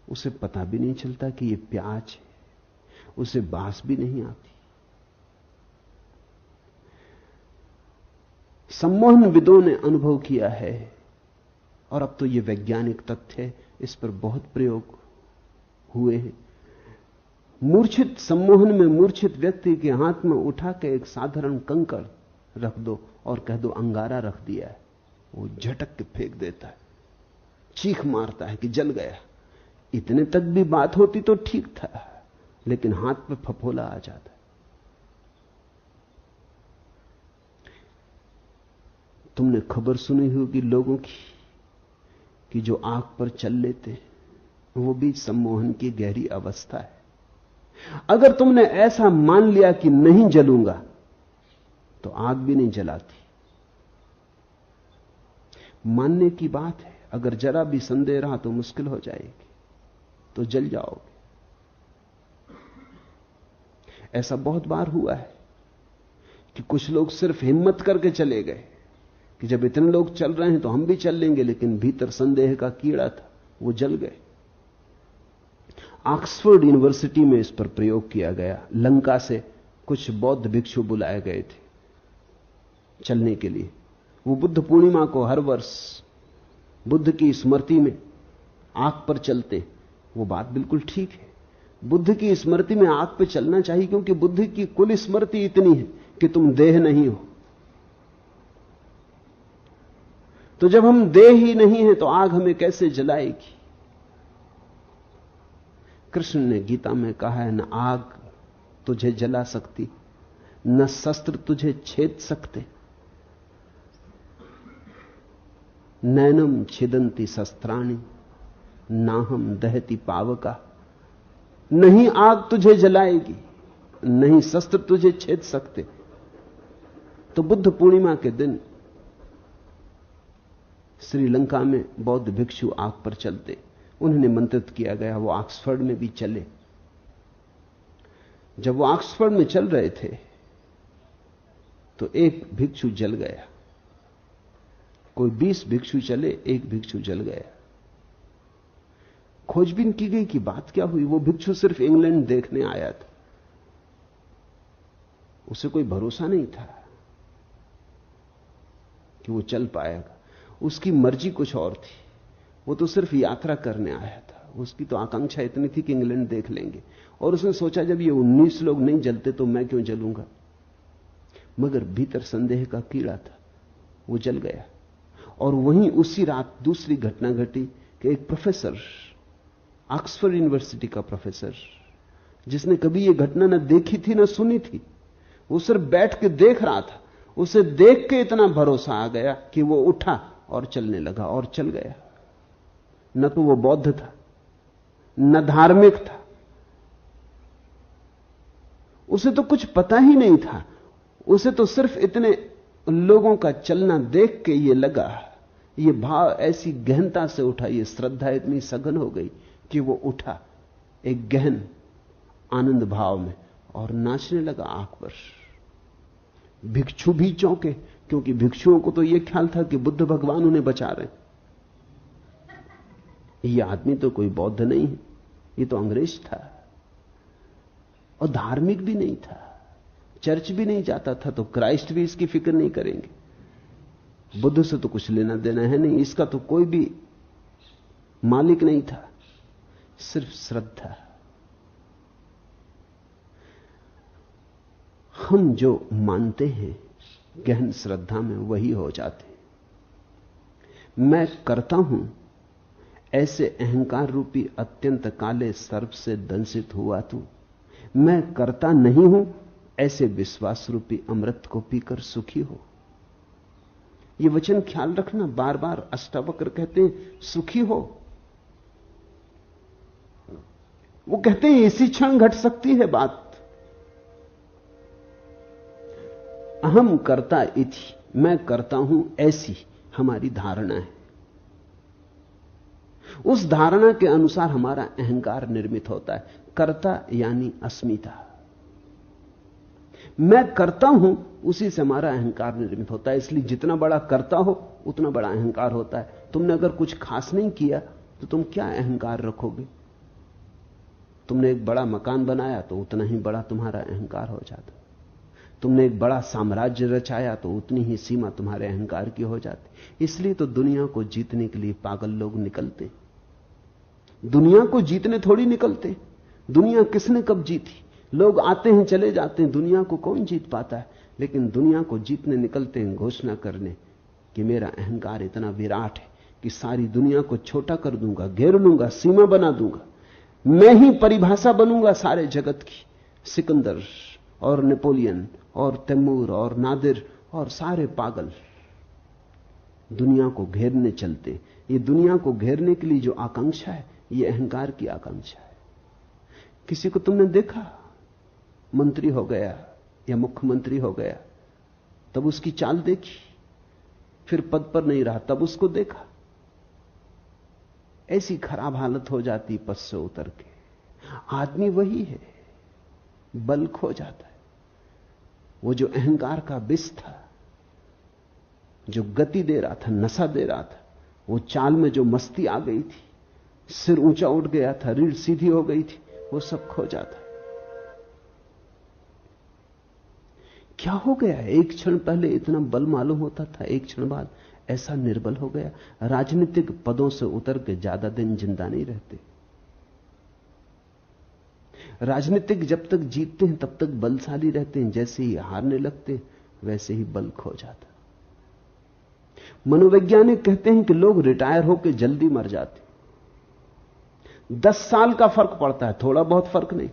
B: उसे पता भी नहीं चलता कि ये प्याज है, उसे बास भी नहीं आती। सम्मोहनविदों ने अनुभव किया है और अब तो ये वैज्ञानिक तथ्य है, इस पर बहुत प्रयोग हुए हैं। मूर्छित सम्मोहन में मूर्छित व्यक्ति के हाथ में उठा के एक साधारण कंकड़ रख दो और कह दो अंगारा रख दिया है, वो झटक के फेंक देता है, चीख मारता है कि जल गया। इतने तक भी बात होती तो ठीक था, लेकिन हाथ पे फफोला आ जाता है। तुमने खबर सुनी होगी लोगों की कि जो आग पर चल लेते हैं, वो भी सम्मोहन की गहरी अवस्था है। अगर तुमने ऐसा मान लिया कि नहीं जलूंगा, तो आग भी नहीं जलाती। मानने की बात है, अगर जरा भी संदेह रहा तो मुश्किल हो जाएगी, तो जल जाओगे। ऐसा बहुत बार हुआ है कि कुछ लोग सिर्फ हिम्मत करके चले गए कि जब इतने लोग चल रहे हैं तो हम भी चल लेंगे, लेकिन भीतर संदेह का कीड़ा था, वो जल गए। ऑक्सफोर्ड यूनिवर्सिटी में इस पर प्रयोग किया गया। लंका से कुछ बौद्ध भिक्षु बुलाए गए थे चलने के लिए। वो बुद्ध पूर्णिमा को हर वर्ष बुद्ध की स्मृति में आग पर चलते। वो बात बिल्कुल ठीक है, बुद्ध की स्मृति में आग पर चलना चाहिए, क्योंकि बुद्ध की कुल स्मृति इतनी है कि तुम देह नहीं हो। तो जब हम देह ही नहीं है तो आग हमें कैसे जलाएगी? कृष्ण ने गीता में कहा है, न आग तुझे जला सकती, न शस्त्र तुझे छेद सकते। नैनम छिदंती शस्त्राणि नाहम दहती पावका। नहीं आग तुझे जलाएगी, नहीं शस्त्र तुझे छेद सकते। तो बुद्ध पूर्णिमा के दिन श्रीलंका में बौद्ध भिक्षु आग पर चलते। उन्हें निमंत्रित किया गया, वो ऑक्सफोर्ड में भी चले। जब वो ऑक्सफोर्ड में चल रहे थे तो एक भिक्षु जल गया। कोई 20 भिक्षु चले, एक भिक्षु जल गया। खोजबीन की गई कि बात क्या हुई। वो भिक्षु सिर्फ इंग्लैंड देखने आया था, उसे कोई भरोसा नहीं था कि वो चल पाएगा। उसकी मर्जी कुछ और थी, वो तो सिर्फ यात्रा करने आया था। उसकी तो आकांक्षा इतनी थी कि इंग्लैंड देख लेंगे, और उसने सोचा जब ये 19 लोग नहीं जलते तो मैं क्यों जलूंगा। मगर भीतर संदेह का कीड़ा था, वो जल गया। और वहीं उसी रात दूसरी घटना घटी कि एक प्रोफेसर, ऑक्सफोर्ड यूनिवर्सिटी का प्रोफेसर, जिसने कभी यह घटना न देखी थी न सुनी थी, वो सिर्फ बैठ के देख रहा था। उसे देख के इतना भरोसा आ गया कि वो उठा और चलने लगा और चल गया। न तो वो बौद्ध था, न धार्मिक था, उसे तो कुछ पता ही नहीं था। उसे तो सिर्फ इतने लोगों का चलना देख के ये लगा, ये भाव ऐसी गहनता से उठा, ये श्रद्धा इतनी सघन हो गई कि वो उठा एक गहन आनंद भाव में और नाचने लगा आग पर। भिक्षु भी चौंके, क्योंकि भिक्षुओं को तो यह ख्याल था कि बुद्ध भगवान उन्हें बचा रहे। ये आदमी तो कोई बौद्ध नहीं है, ये तो अंग्रेज था और धार्मिक भी नहीं था, चर्च भी नहीं जाता था, तो क्राइस्ट भी इसकी फिक्र नहीं करेंगे। बुद्ध से तो कुछ लेना देना है नहीं, इसका तो कोई भी मालिक नहीं था, सिर्फ श्रद्धा। हम जो मानते हैं गहन श्रद्धा में वही हो जाते हैं। मैं करता हूं ऐसे अहंकार रूपी अत्यंत काले सर्प से दंशित हुआ तू। मैं करता नहीं हूं ऐसे विश्वास रूपी अमृत को पीकर सुखी हो। यह वचन ख्याल रखना, बार बार अष्टावक्र कहते हैं सुखी हो। वो कहते हैं इसी क्षण घट सकती है बात। अहम करता इति, मैं करता हूं ऐसी हमारी धारणा है। उस धारणा के अनुसार हमारा अहंकार निर्मित होता है। कर्ता यानी अस्मिता। मैं करता हूं, उसी से हमारा अहंकार निर्मित होता है। इसलिए जितना बड़ा करता हो उतना बड़ा अहंकार होता है। तुमने अगर कुछ खास नहीं किया तो तुम क्या अहंकार रखोगे? तुमने एक बड़ा मकान बनाया तो उतना ही बड़ा तुम्हारा अहंकार हो जाता। तुमने एक बड़ा साम्राज्य रचाया तो उतनी ही सीमा तुम्हारे अहंकार की हो जाती। इसलिए तो दुनिया को जीतने के लिए पागल लोग निकलते। दुनिया को जीतने थोड़ी निकलते। दुनिया किसने कब जीती? लोग आते हैं चले जाते हैं, दुनिया को कौन जीत पाता है? लेकिन दुनिया को जीतने निकलते हैं घोषणा करने कि मेरा अहंकार इतना विराट है कि सारी दुनिया को छोटा कर दूंगा, घेर लूंगा, सीमा बना दूंगा। मैं ही परिभाषा बनूंगा सारे जगत की। सिकंदर और नेपोलियन और तैमूर और नादिर और सारे पागल दुनिया को घेरने चलते। ये दुनिया को घेरने के लिए जो आकांक्षा है, ये अहंकार की आकांक्षा है। किसी को तुमने देखा मंत्री हो गया या मुख्यमंत्री हो गया, तब उसकी चाल देखी, फिर पद पर नहीं रहा तब उसको देखा। ऐसी खराब हालत हो जाती पद से उतर के। आदमी वही है, बल खो जाता है। वो जो अहंकार का विष था, जो गति दे रहा था, नशा दे रहा था, वो चाल में जो मस्ती आ गई थी, सिर ऊंचा उठ गया था, रीढ़ सीधी हो गई थी, वो सब खो जाता है। क्या हो गया? एक क्षण पहले इतना बल मालूम होता था, एक क्षण बाद ऐसा निर्बल हो गया। राजनीतिक पदों से उतर के ज्यादा दिन जिंदा नहीं रहते। राजनीतिक जब तक जीतते हैं तब तक बलशाली रहते हैं, जैसे ही हारने लगते हैं वैसे ही बल खो जाता। मनोवैज्ञानिक कहते हैं कि लोग रिटायर होकर जल्दी मर जाते। 10 साल का फर्क पड़ता है, थोड़ा बहुत फर्क नहीं।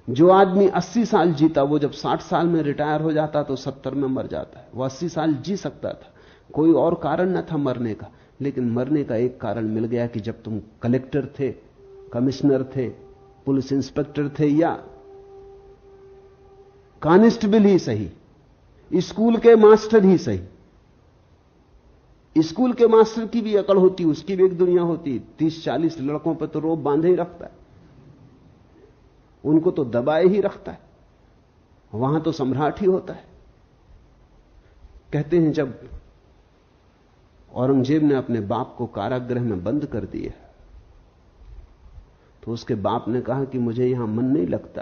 B: जो आदमी 80 साल जीता, वो जब 60 साल में रिटायर हो जाता तो 70 में मर जाता है। वो 80 साल जी सकता था, कोई और कारण न था मरने का, लेकिन मरने का एक कारण मिल गया कि जब तुम कलेक्टर थे, कमिश्नर थे, पुलिस इंस्पेक्टर थे या कांस्टेबल ही सही, स्कूल के मास्टर ही सही। स्कूल के मास्टर की भी अकड़ होती, उसकी भी एक दुनिया होती। 30-40 लड़कों पर तो रोब बांधे ही रखता है, उनको तो दबाए ही रखता है, वहां तो सम्राट ही होता है। कहते हैं जब औरंगजेब ने अपने बाप को कारागृह में बंद कर दिया तो उसके बाप ने कहा कि मुझे यहां मन नहीं लगता,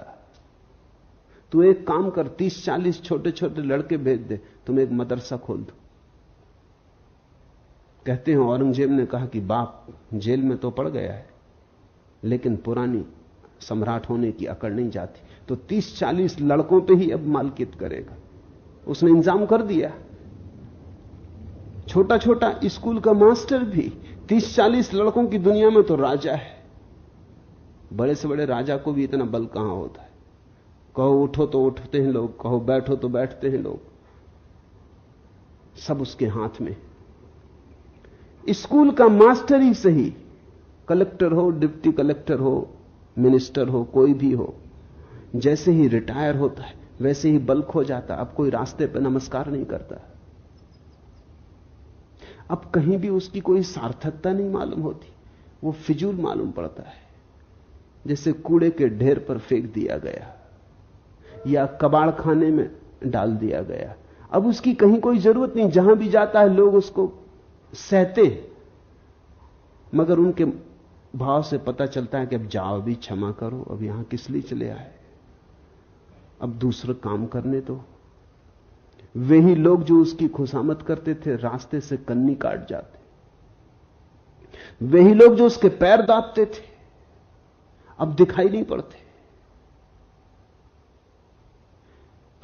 B: तू एक काम कर, 30-40 छोटे छोटे लड़के भेज दे, तुम एक मदरसा खोल दो। कहते हैं औरंगजेब ने कहा कि बाप जेल में तो पड़ गया है, लेकिन पुरानी सम्राट होने की अकड़ नहीं जाती, तो 30-40 लड़कों पे ही अब मालकियत करेगा। उसने इंतजाम कर दिया। छोटा छोटा स्कूल का मास्टर भी 30-40 लड़कों की दुनिया में तो राजा है। बड़े से बड़े राजा को भी इतना बल कहां होता है। कहो उठो तो उठते हैं लोग, कहो बैठो तो बैठते हैं लोग, सब उसके हाथ में। स्कूल का मास्टर ही सही, कलेक्टर हो, डिप्टी कलेक्टर हो, मिनिस्टर हो, कोई भी हो, जैसे ही रिटायर होता है वैसे ही बल खो जाता। अब कोई रास्ते पर नमस्कार नहीं करता, अब कहीं भी उसकी कोई सार्थकता नहीं मालूम होती, वो फिजूल मालूम पड़ता है, जैसे कूड़े के ढेर पर फेंक दिया गया या कबाड़ खाने में डाल दिया गया। अब उसकी कहीं कोई जरूरत नहीं, जहां भी जाता है लोग उसको सहते, मगर उनके भाव से पता चलता है कि अब जाओ, भी क्षमा करो, अब यहां किस लिए चले आए, अब दूसरा काम करने दो। वही लोग जो उसकी खुशामद करते थे रास्ते से कन्नी काट जाते, वही लोग जो उसके पैर दाबते थे अब दिखाई नहीं पड़ते।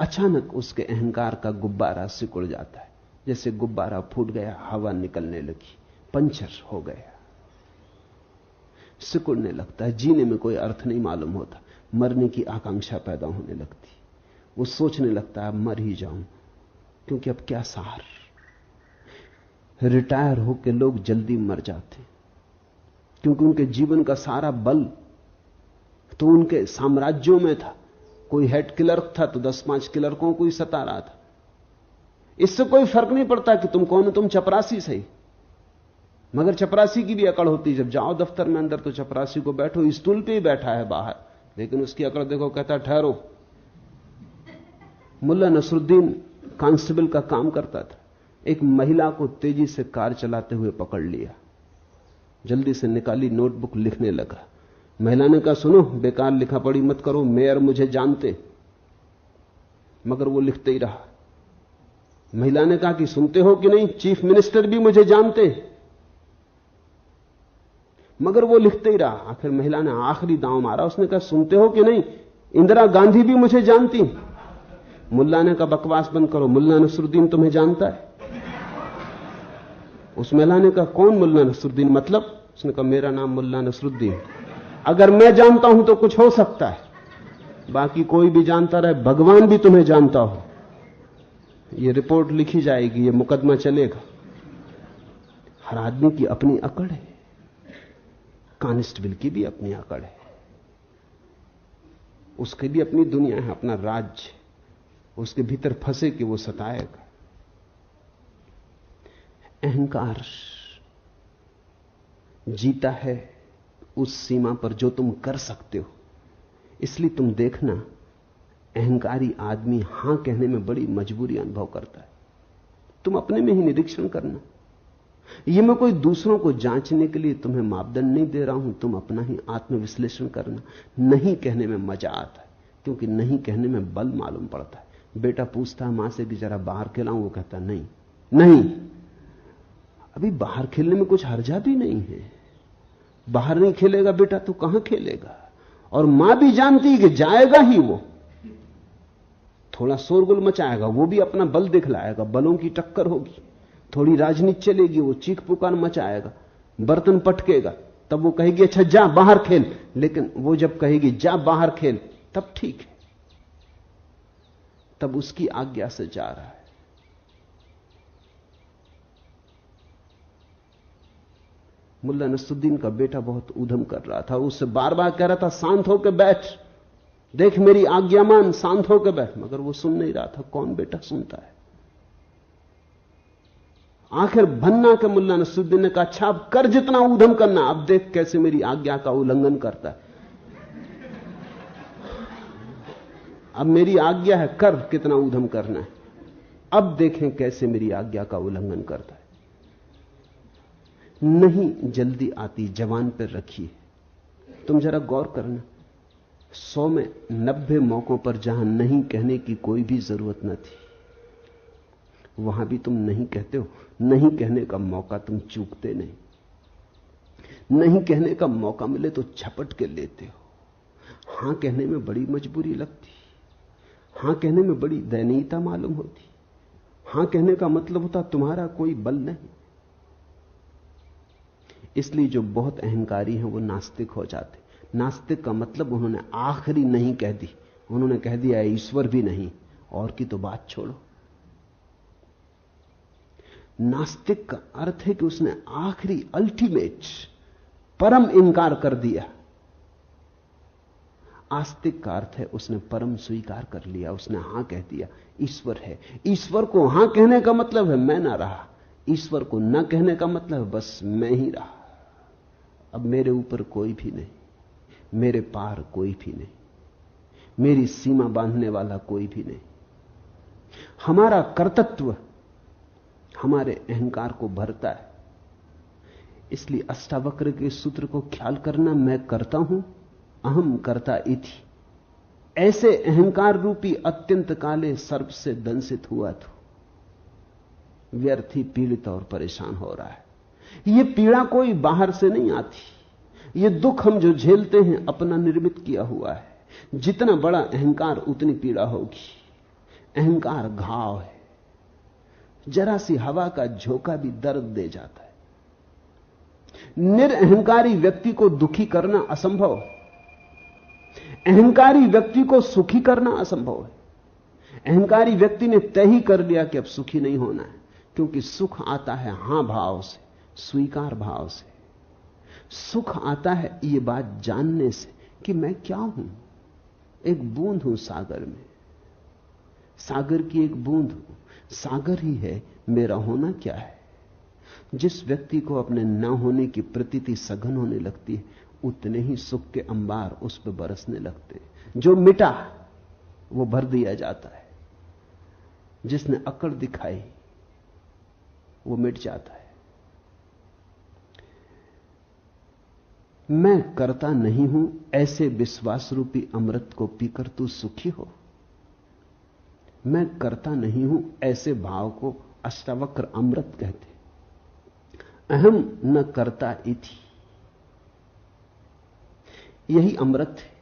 B: अचानक उसके अहंकार का गुब्बारा सिकुड़ जाता है, जैसे गुब्बारा फूट गया, हवा निकलने लगी, पंचर हो गया, सिकुड़ने लगता है। जीने में कोई अर्थ नहीं मालूम होता, मरने की आकांक्षा पैदा होने लगती। वो सोचने लगता है अब मर ही जाऊं, क्योंकि अब क्या सहार। रिटायर होकर लोग जल्दी मर जाते, क्योंकि उनके जीवन का सारा बल तो उनके साम्राज्यों में था। कोई हेड क्लर्क था तो 10-5 क्लर्कों को ही सता रहा था। इससे कोई फर्क नहीं पड़ता कि तुम कौन हो, तुम चपरासी सही, मगर चपरासी की भी अकड़ होती। जब जाओ दफ्तर में अंदर तो चपरासी को बैठो, स्टूल पे ही बैठा है बाहर, लेकिन उसकी अकड़ देखो, कहता ठहरो। मुल्ला नसरुद्दीन कांस्टेबल का काम करता था, एक महिला को तेजी से कार चलाते हुए पकड़ लिया, जल्दी से निकाली नोटबुक, लिखने लगा। महिला ने कहा सुनो, बेकार लिखा पढ़ी मत करो, मेयर मुझे जानते। मगर वो लिखते ही रहा। महिला ने कहा कि सुनते हो कि नहीं, चीफ मिनिस्टर भी मुझे जानते हैं, मगर वो लिखते ही रहा। आखिर महिला ने आखिरी दांव मारा, उसने कहा सुनते हो कि नहीं, इंदिरा गांधी भी मुझे जानती। मुल्ला ने कहा बकवास बंद करो, मुल्ला नसरुद्दीन तुम्हें जानता है। उस महिला ने कहा कौन मुल्ला नसरुद्दीन, मतलब? उसने कहा मेरा नाम मुल्ला नसरुद्दीन, अगर मैं जानता हूं तो कुछ हो सकता है, बाकी कोई भी जानता रहे, भगवान भी तुम्हें जानता हो। ये रिपोर्ट लिखी जाएगी, ये मुकदमा चलेगा। हर आदमी की अपनी अकड़ है, कांस्टेबल की भी अपनी अकड़ है, उसके भी अपनी दुनिया है, अपना राज्य, उसके भीतर फंसे कि वो सताएगा। अहंकार जीता है उस सीमा पर जो तुम कर सकते हो। इसलिए तुम देखना, अहंकारी आदमी हां कहने में बड़ी मजबूरी अनुभव करता है। तुम अपने में ही निरीक्षण करना। यह मैं कोई दूसरों को जांचने के लिए तुम्हें मापदंड नहीं दे रहा हूं, तुम अपना ही आत्मविश्लेषण करना। नहीं कहने में मजा आता है, क्योंकि नहीं कहने में बल मालूम पड़ता है। बेटा पूछता है मां से कि जरा बाहर खिलाऊं, वो कहता नहीं नहीं, अभी बाहर खेलने में कुछ हर्जा भी नहीं है। बाहर नहीं खेलेगा बेटा तो कहां खेलेगा? और मां भी जानती है कि जाएगा ही वो, थोड़ा शोरगुल मचाएगा, वो भी अपना बल दिखलाएगा, बलों की टक्कर होगी, थोड़ी राजनीति चलेगी, वो चीख पुकार मचाएगा, बर्तन पटकेगा, तब वो कहेगी अच्छा जा बाहर खेल। लेकिन वो जब कहेगी जा बाहर खेल, तब ठीक है, तब उसकी आज्ञा से जा रहा है। मुल्ला नसरुद्दीन का बेटा बहुत ऊधम कर रहा था, उससे बार बार कह रहा था शांत होकर बैठ, देख मेरी आज्ञा मान, शांत होकर बैठ, मगर वो सुन नहीं रहा था। कौन बेटा सुनता है? आखिर भन्ना के मुल्ला नसरुद्दीन ने कहा अच्छा अब कर जितना ऊधम करना, अब देख कैसे मेरी आज्ञा का उल्लंघन करता है। अब मेरी आज्ञा है, कर कितना ऊधम करना है, अब देखें कैसे मेरी आज्ञा का उल्लंघन करता है। नहीं जल्दी आती जवान पर रखिए। तुम जरा गौर करना, 100 में 90 मौकों पर जहां नहीं कहने की कोई भी जरूरत न थी, वहां भी तुम नहीं कहते हो। नहीं कहने का मौका तुम चूकते नहीं, नहीं कहने का मौका मिले तो झपट के लेते हो। हां कहने में बड़ी मजबूरी लगती, हां कहने में बड़ी दयनीयता मालूम होती। हां कहने का मतलब होता तुम्हारा कोई बल नहीं। इसलिए जो बहुत अहंकारी हैं वो नास्तिक हो जाते। नास्तिक का मतलब उन्होंने आखिरी नहीं कह दी, उन्होंने कह दिया ईश्वर भी नहीं, और की तो बात छोड़ो। नास्तिक का अर्थ है कि उसने आखिरी अल्टीमेट परम इंकार कर दिया। आस्तिक का अर्थ है उसने परम स्वीकार कर लिया, उसने हां कह दिया ईश्वर है। ईश्वर को हां कहने का मतलब है मैं ना रहा, ईश्वर को न कहने का मतलब है बस मैं ही रहा। अब मेरे ऊपर कोई भी नहीं, मेरे पार कोई भी नहीं, मेरी सीमा बांधने वाला कोई भी नहीं। हमारा कर्तृत्व हमारे अहंकार को भरता है। इसलिए अष्टावक्र के सूत्र को ख्याल करना, मैं करता हूं, अहम कर्ता इति। ऐसे अहंकार रूपी अत्यंत काले सर्प से दंसित हुआ तो व्यर्थ ही पीड़ित और परेशान हो रहा है। यह पीड़ा कोई बाहर से नहीं आती, यह दुख हम जो झेलते हैं अपना निर्मित किया हुआ है। जितना बड़ा अहंकार उतनी पीड़ा होगी। अहंकार घाव है, जरा सी हवा का झोंका भी दर्द दे जाता है। निरअहंकारी व्यक्ति को दुखी करना असंभव है, अहंकारी व्यक्ति को सुखी करना असंभव है। अहंकारी व्यक्ति ने तय ही कर लिया कि अब सुखी नहीं होना है, क्योंकि सुख आता है हां भाव से, स्वीकार भाव से। सुख आता है ये बात जानने से कि मैं क्या हूं, एक बूंद हूं सागर में, सागर की एक बूंद हूं, सागर ही है, मेरा होना क्या है। जिस व्यक्ति को अपने न होने की प्रतीति सघन होने लगती है, उतने ही सुख के अंबार उस पर बरसने लगते हैं। जो मिटा वो भर दिया जाता है, जिसने अकड़ दिखाई वो मिट जाता है। मैं करता नहीं हूं, ऐसे विश्वास रूपी अमृत को पीकर तू सुखी हो। मैं करता नहीं हूं, ऐसे भाव को अष्टावक्र अमृत कहते। अहम न करता इति, यही अमृत है।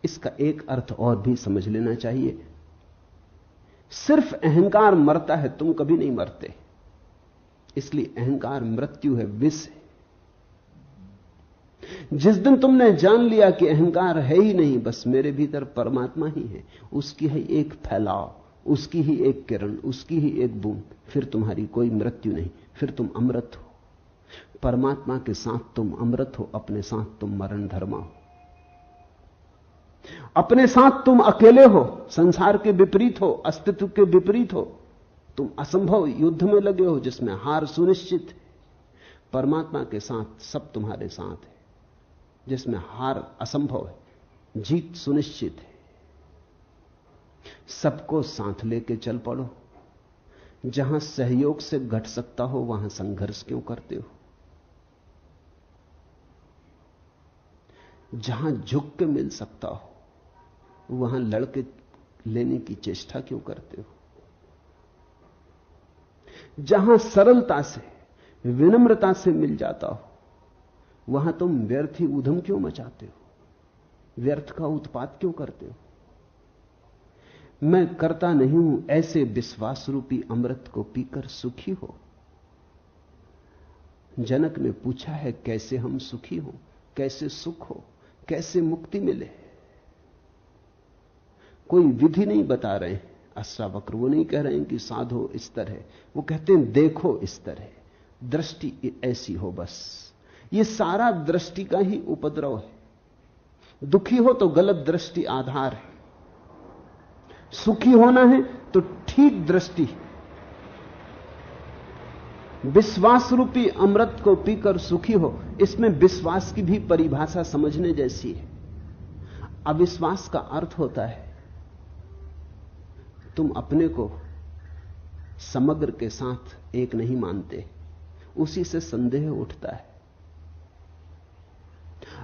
B: इसका एक अर्थ और भी समझ लेना चाहिए। सिर्फ अहंकार मरता है, तुम कभी नहीं मरते। इसलिए अहंकार मृत्यु है, विष है। जिस दिन तुमने जान लिया कि अहंकार है ही नहीं, बस मेरे भीतर परमात्मा ही है, उसकी ही एक फैलाव, उसकी ही एक किरण, उसकी ही एक बूंद, फिर तुम्हारी कोई मृत्यु नहीं, फिर तुम अमृत हो। परमात्मा के साथ तुम अमृत हो, अपने साथ तुम मरण धर्मा हो। अपने साथ तुम अकेले हो, संसार के विपरीत हो, अस्तित्व के विपरीत हो, तुम असंभव युद्ध में लगे हो जिसमें हार सुनिश्चित है। परमात्मा के साथ सब तुम्हारे साथ है, जिसमें हार असंभव है, जीत सुनिश्चित है। सबको साथ लेके चल पड़ो। जहां सहयोग से घट सकता हो वहां संघर्ष क्यों करते हो? जहां झुक के मिल सकता हो वहां लड़के लेने की चेष्टा क्यों करते हो? जहां सरलता से, विनम्रता से मिल जाता हो वहां तुम व्यर्थ ही उधम क्यों मचाते हो? व्यर्थ का उत्पात क्यों करते हो? मैं करता नहीं हूं, ऐसे विश्वास रूपी अमृत को पीकर सुखी हो। जनक ने पूछा है, कैसे हम सुखी हो, कैसे सुख हो, कैसे मुक्ति मिले? कोई विधि नहीं बता रहे हैं अष्टावक्र। वो नहीं कह रहे हैं कि साधो इस तरह, वो कहते हैं देखो इस तरह, दृष्टि ऐसी हो। बस ये सारा दृष्टि का ही उपद्रव है। दुखी हो तो गलत दृष्टि आधार है, सुखी होना है तो ठीक दृष्टि। विश्वास रूपी अमृत को पीकर सुखी हो, इसमें विश्वास की भी परिभाषा समझने जैसी है। अविश्वास का अर्थ होता है तुम अपने को समग्र के साथ एक नहीं मानते, उसी से संदेह उठता है।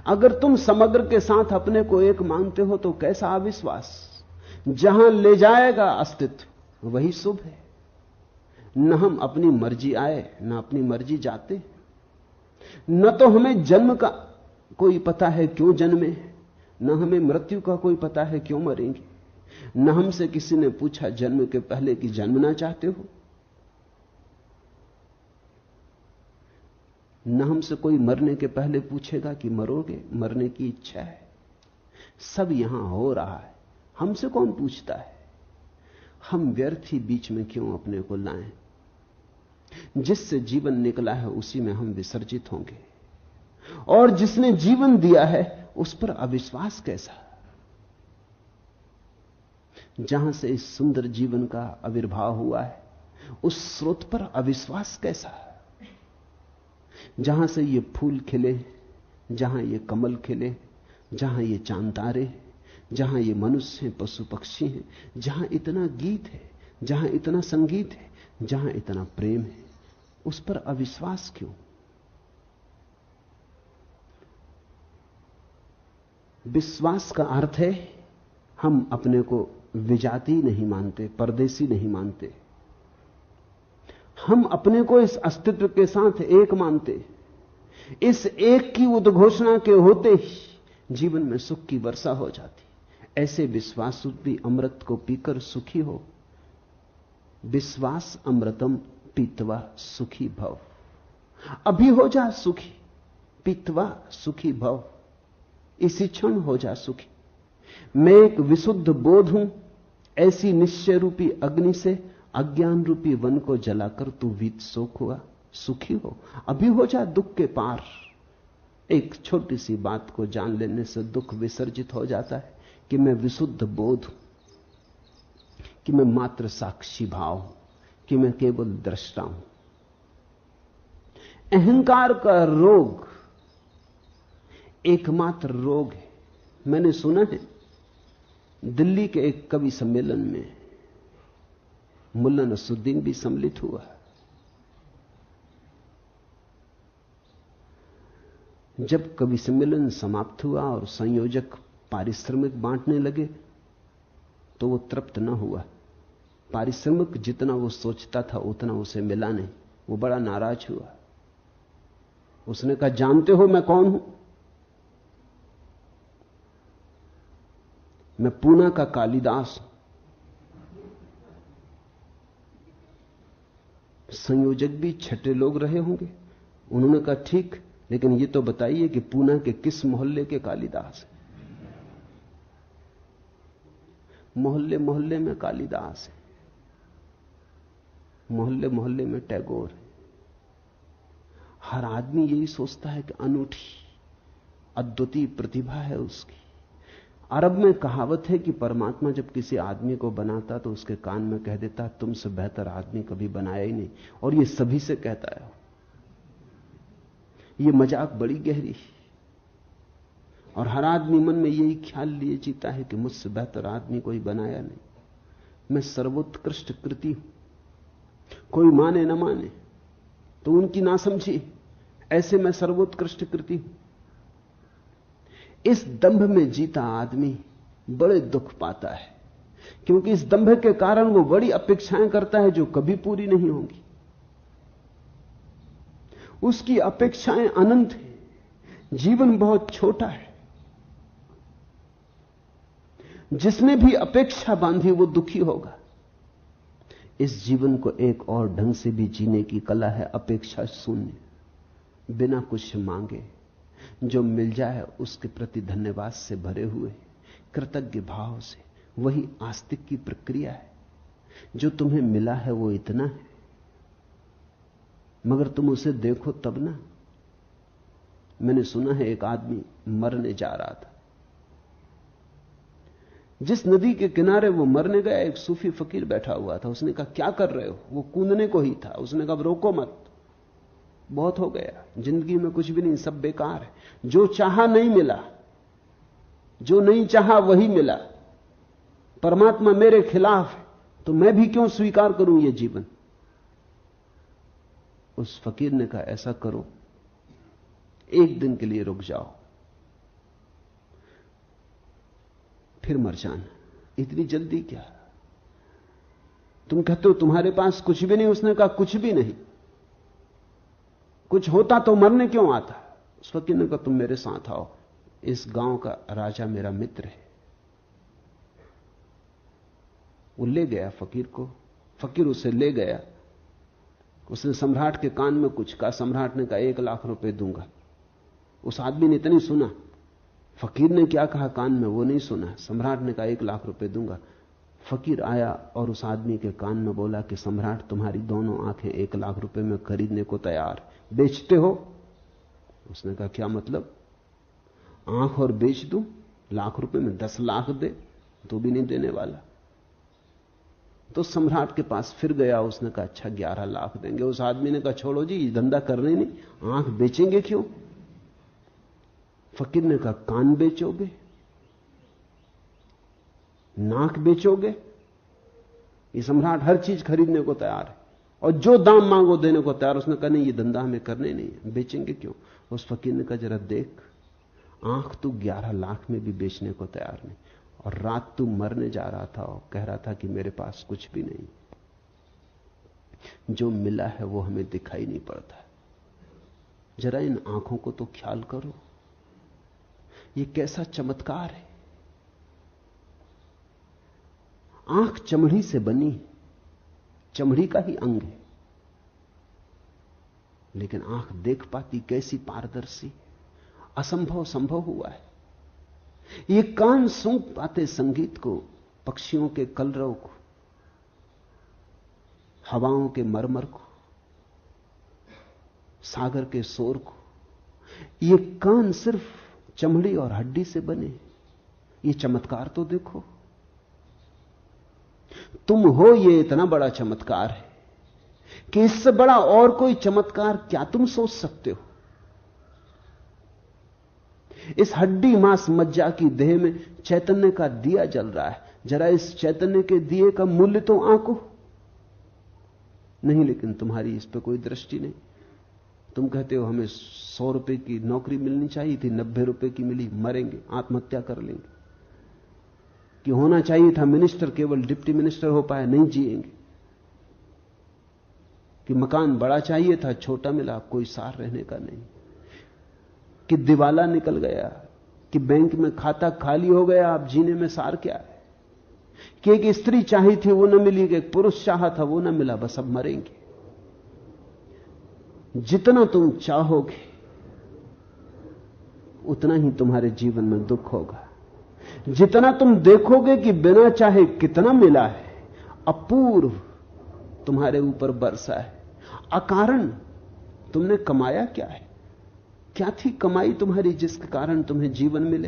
B: अगर तुम समग्र के साथ अपने को एक मानते हो तो कैसा अविश्वास? जहां ले जाएगा अस्तित्व वही शुभ है। न हम अपनी मर्जी आए, न अपनी मर्जी जाते। न तो हमें जन्म का कोई पता है क्यों जन्मे, न हमें मृत्यु का कोई पता है क्यों मरेंगे। न हमसे किसी ने पूछा जन्म के पहले कि जन्मना चाहते हो। न हमसे कोई मरने के पहले पूछेगा कि मरोगे, मरने की इच्छा है। सब यहां हो रहा है, हमसे कौन पूछता है? हम व्यर्थ ही बीच में क्यों अपने को लाएं? जिससे जीवन निकला है उसी में हम विसर्जित होंगे, और जिसने जीवन दिया है उस पर अविश्वास कैसा? जहां से इस सुंदर जीवन का आविर्भाव हुआ है उस स्रोत पर अविश्वास कैसा? जहां से ये फूल खिले, जहां ये कमल खिले, जहां ये चांद तारे, जहां ये मनुष्य हैं, पशु पक्षी हैं, जहां इतना गीत है, जहां इतना संगीत है, जहां इतना प्रेम है, उस पर अविश्वास क्यों? विश्वास का अर्थ है हम अपने को विजाती नहीं मानते, परदेसी नहीं मानते। हम अपने को इस अस्तित्व के साथ एक मानते। इस एक की उद्घोषणा के होते ही जीवन में सुख की वर्षा हो जाती। ऐसे विश्वास रूपी अमृत को पीकर सुखी हो। विश्वास अमृतम पीत्वा सुखी भव। अभी हो जा सुखी, पीत्वा सुखी भव, इसी क्षण हो जा सुखी। मैं एक विशुद्ध बोध हूं, ऐसी निश्चय रूपी अग्नि से अज्ञान रूपी वन को जलाकर तू वीत शोक हुआ, सुखी हो। अभी हो जा दुख के पार। एक छोटी सी बात को जान लेने से दुख विसर्जित हो जाता है कि मैं विशुद्ध बोध हूं, कि मैं मात्र साक्षी भाव हूं, कि मैं केवल दृष्टा हूं। अहंकार का रोग एकमात्र रोग है। मैंने सुना है दिल्ली के एक कवि सम्मेलन में मुल्ला नसरुद्दीन भी सम्मिलित हुआ। जब कवि सम्मेलन समाप्त हुआ और संयोजक पारिश्रमिक बांटने लगे तो वो तृप्त न हुआ। पारिश्रमिक जितना वो सोचता था उतना उसे मिला नहीं। वो बड़ा नाराज हुआ। उसने कहा, जानते हो मैं कौन हूं? मैं पूना का कालिदास हूं। संयोजक भी छठे लोग रहे होंगे। उन्होंने कहा, ठीक, लेकिन ये तो बताइए कि पूना के किस मोहल्ले के कालिदास हैं? मोहल्ले मोहल्ले में कालिदास है, मोहल्ले मोहल्ले में टैगोर है। हर आदमी यही सोचता है कि अनूठी अद्वितीय प्रतिभा है उसकी। अरब में कहावत है कि परमात्मा जब किसी आदमी को बनाता तो उसके कान में कह देता, तुमसे बेहतर आदमी कभी बनाया ही नहीं, और ये सभी से कहता है। ये मजाक बड़ी गहरी है, और हर आदमी मन में यही ख्याल लिए जीता है कि मुझसे बेहतर आदमी कोई बनाया नहीं, मैं सर्वोत्कृष्ट कृति हूं। कोई माने न माने तो उनकी नासमझी, ऐसे मैं सर्वोत्कृष्ट कृति हूं। इस दंभ में जीता आदमी बड़े दुख पाता है, क्योंकि इस दंभ के कारण वो बड़ी अपेक्षाएं करता है जो कभी पूरी नहीं होंगी। उसकी अपेक्षाएं अनंत हैं। जीवन बहुत छोटा है। जिसने भी अपेक्षा बांधी वो दुखी होगा। इस जीवन को एक और ढंग से भी जीने की कला है, अपेक्षा शून्य, बिना कुछ मांगे। जो मिल जाए उसके प्रति धन्यवाद से भरे हुए, कृतज्ञ भाव से। वही आस्तिक की प्रक्रिया है। जो तुम्हें मिला है वो इतना है, मगर तुम उसे देखो तब ना। मैंने सुना है एक आदमी मरने जा रहा था। जिस नदी के किनारे वो मरने गया, एक सूफी फकीर बैठा हुआ था। उसने कहा, क्या कर रहे हो? वो कूदने को ही था। उसने कहा, रोको मत, बहुत हो गया, जिंदगी में कुछ भी नहीं, सब बेकार है। जो चाहा नहीं मिला, जो नहीं चाहा वही मिला। परमात्मा मेरे खिलाफ है तो मैं भी क्यों स्वीकार करूं ये जीवन? उस फकीर ने कहा, ऐसा करो, एक दिन के लिए रुक जाओ, फिर मर जाना। इतनी जल्दी क्या? तुम कहते हो तुम्हारे पास कुछ भी नहीं। उसने कहा, कुछ भी नहीं। कुछ होता तो मरने क्यों आता? उस फकीर ने कहा, तुम मेरे साथ आओ, इस गांव का राजा मेरा मित्र है। वो ले गया फकीर को। फकीर उसे ले गया। उसने सम्राट के कान में कुछ कहा। सम्राट ने कहा, 1 लाख रुपए दूंगा। उस आदमी ने इतनी सुना, फकीर ने क्या कहा कान में वो नहीं सुना। सम्राट ने कहा, 1 लाख रुपए दूंगा। फकीर आया और उस आदमी के कान में बोला कि सम्राट, तुम्हारी दोनों आंखें 1 लाख रुपए में खरीदने को तैयार, बेचते हो? उसने कहा, क्या मतलब? आंख और बेच दूं? लाख रुपए में 10 लाख दे तो भी नहीं देने वाला। तो सम्राट के पास फिर गया। उसने कहा, अच्छा 11 लाख देंगे। उस आदमी ने कहा, छोड़ो जी, ये धंधा करने नहीं, आंख बेचेंगे क्यों? फकीर ने कहा, कान बेचोगे, नाक बेचोगे? ये सम्राट हर चीज खरीदने को तैयार है और जो दाम मांगो देने को तैयार। उसने कहा, नहीं, ये धंधा हमें करने नहीं है, बेचेंगे क्यों? उस फकीर ने कहा, जरा देख, आंख तू 11 लाख में भी बेचने को तैयार नहीं, और रात तू मरने जा रहा था और कह रहा था कि मेरे पास कुछ भी नहीं। जो मिला है वो हमें दिखाई नहीं पड़ता। जरा इन आंखों को तो ख्याल करो। ये कैसा चमत्कार है। आंख चमड़ी से बनी, चमड़ी का ही अंग है, लेकिन आंख देख पाती, कैसी पारदर्शी। असंभव संभव हुआ है। ये कान सूंघ पाते संगीत को, पक्षियों के कलरव को, हवाओं के मरमर को, सागर के शोर को। ये कान सिर्फ चमड़ी और हड्डी से बने। ये चमत्कार तो देखो। तुम हो, ये इतना बड़ा चमत्कार है कि इससे बड़ा और कोई चमत्कार क्या तुम सोच सकते हो? इस हड्डी मांस मज्जा की देह में चैतन्य का दिया जल रहा है। जरा इस चैतन्य के दिए का मूल्य तो आंको। नहीं, लेकिन तुम्हारी इस पर कोई दृष्टि नहीं। तुम कहते हो हमें 100 रुपए की नौकरी मिलनी चाहिए थी, 90 रुपए की मिली, मरेंगे, आत्महत्या कर लेंगे। कि होना चाहिए था मिनिस्टर, केवल डिप्टी मिनिस्टर हो पाए, नहीं जिएंगे। कि मकान बड़ा चाहिए था, छोटा मिला, कोई सार रहने का नहीं। कि दिवाला निकल गया, कि बैंक में खाता खाली हो गया, अब जीने में सार क्या है। कि एक स्त्री चाही थी वो न मिली, कि एक पुरुष चाहा था वो न मिला, बस अब मरेंगे। जितना तुम चाहोगे उतना ही तुम्हारे जीवन में दुख होगा। जितना तुम देखोगे कि बिना चाहे कितना मिला है, अपूर्व तुम्हारे ऊपर बरसा है, अकारण तुमने कमाया क्या है? क्या थी कमाई तुम्हारी जिसके कारण तुम्हें जीवन मिले?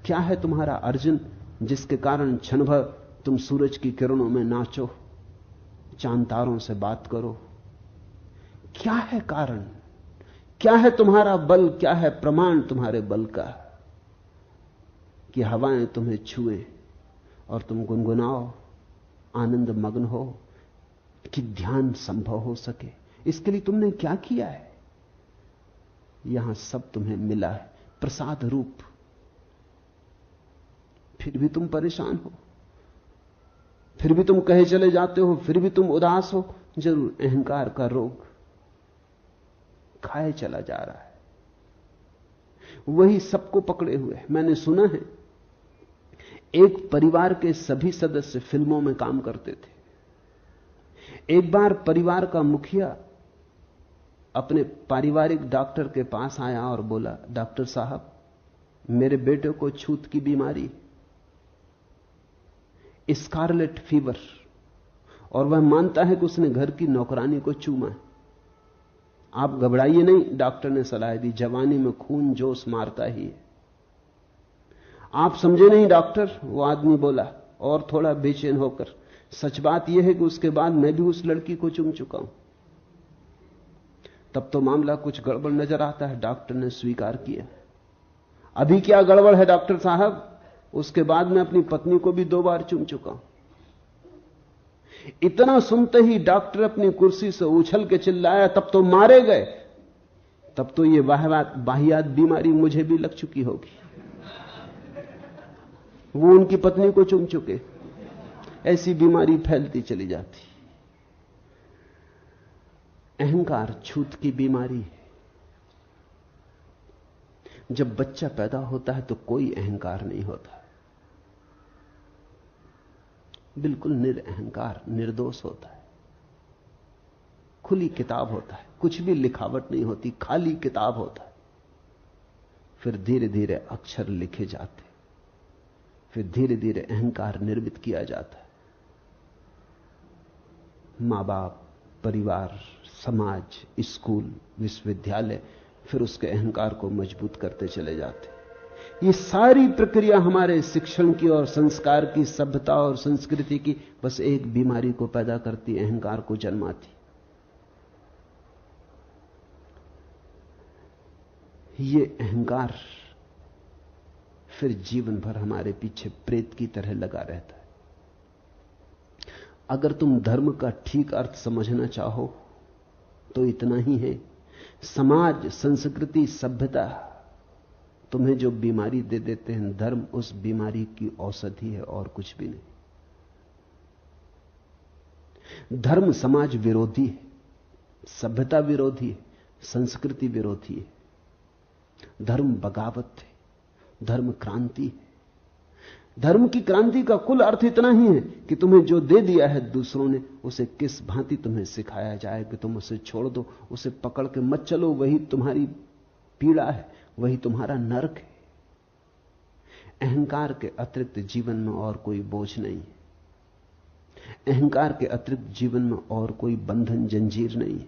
B: क्या है तुम्हारा अर्जन जिसके कारण क्षण भर तुम सूरज की किरणों में नाचो, चांद तारों से बात करो? क्या है कारण? क्या है तुम्हारा बल? क्या है प्रमाण तुम्हारे बल का कि हवाएं तुम्हें छुए और तुम गुनगुनाओ, आनंद मग्न हो, कि ध्यान संभव हो सके? इसके लिए तुमने क्या किया है? यहां सब तुम्हें मिला है प्रसाद रूप, फिर भी तुम परेशान हो, फिर भी तुम कहे चले जाते हो, फिर भी तुम उदास हो। जरूर अहंकार का रोग खाए चला जा रहा है, वही सबको पकड़े हुए। मैंने सुना है एक परिवार के सभी सदस्य फिल्मों में काम करते थे। एक बार परिवार का मुखिया अपने पारिवारिक डॉक्टर के पास आया और बोला, डॉक्टर साहब, मेरे बेटे को छूत की बीमारी, स्कारलेट फीवर, और वह मानता है कि उसने घर की नौकरानी को चूमा है। आप घबराइए नहीं, डॉक्टर ने सलाह दी, जवानी में खून जोश मारता ही है। आप समझे नहीं डॉक्टर, वो आदमी बोला और थोड़ा बेचैन होकर, सच बात यह है कि उसके बाद मैं भी उस लड़की को चूम चुका हूं। तब तो मामला कुछ गड़बड़ नजर आता है। डॉक्टर ने स्वीकार किया। अभी क्या गड़बड़ है डॉक्टर साहब? उसके बाद मैं अपनी पत्नी को भी 2 बार चूम चुका हूं। इतना सुनते ही डॉक्टर अपनी कुर्सी से उछल के चिल्लाया, तब तो मारे गए, तब तो ये वाहियात बीमारी मुझे भी लग चुकी होगी। वो उनकी पत्नी को चूम चुके। ऐसी बीमारी फैलती चली जाती। अहंकार छूत की बीमारी है। जब बच्चा पैदा होता है तो कोई अहंकार नहीं होता, बिल्कुल निरअहंकार, निर्दोष होता है। खुली किताब होता है, कुछ भी लिखावट नहीं होती, खाली किताब होता है। फिर धीरे धीरे अक्षर लिखे जाते, फिर धीरे धीरे अहंकार निर्मित किया जाता है। मां बाप, परिवार, समाज, स्कूल, विश्वविद्यालय फिर उसके अहंकार को मजबूत करते चले जाते। ये सारी प्रक्रिया हमारे शिक्षण की और संस्कार की, सभ्यता और संस्कृति की बस एक बीमारी को पैदा करती, अहंकार को जन्माती। ये अहंकार फिर जीवन भर हमारे पीछे प्रेत की तरह लगा रहता है। अगर तुम धर्म का ठीक अर्थ समझना चाहो तो इतना ही है। समाज, संस्कृति, सभ्यता तुम्हें जो बीमारी दे देते हैं, धर्म उस बीमारी की औषधि है और कुछ भी नहीं। धर्म समाज विरोधी है, सभ्यता विरोधी है, संस्कृति विरोधी है। धर्म बगावत है, धर्म क्रांति है। धर्म की क्रांति का कुल अर्थ इतना ही है कि तुम्हें जो दे दिया है दूसरों ने, उसे किस भांति तुम्हें सिखाया जाए कि तुम उसे छोड़ दो, उसे पकड़ के मत चलो। वही तुम्हारी पीड़ा है, वही तुम्हारा नरक है। अहंकार के अतिरिक्त जीवन में और कोई बोझ नहीं है। अहंकार के अतिरिक्त जीवन में और कोई बंधन, जंजीर नहीं है।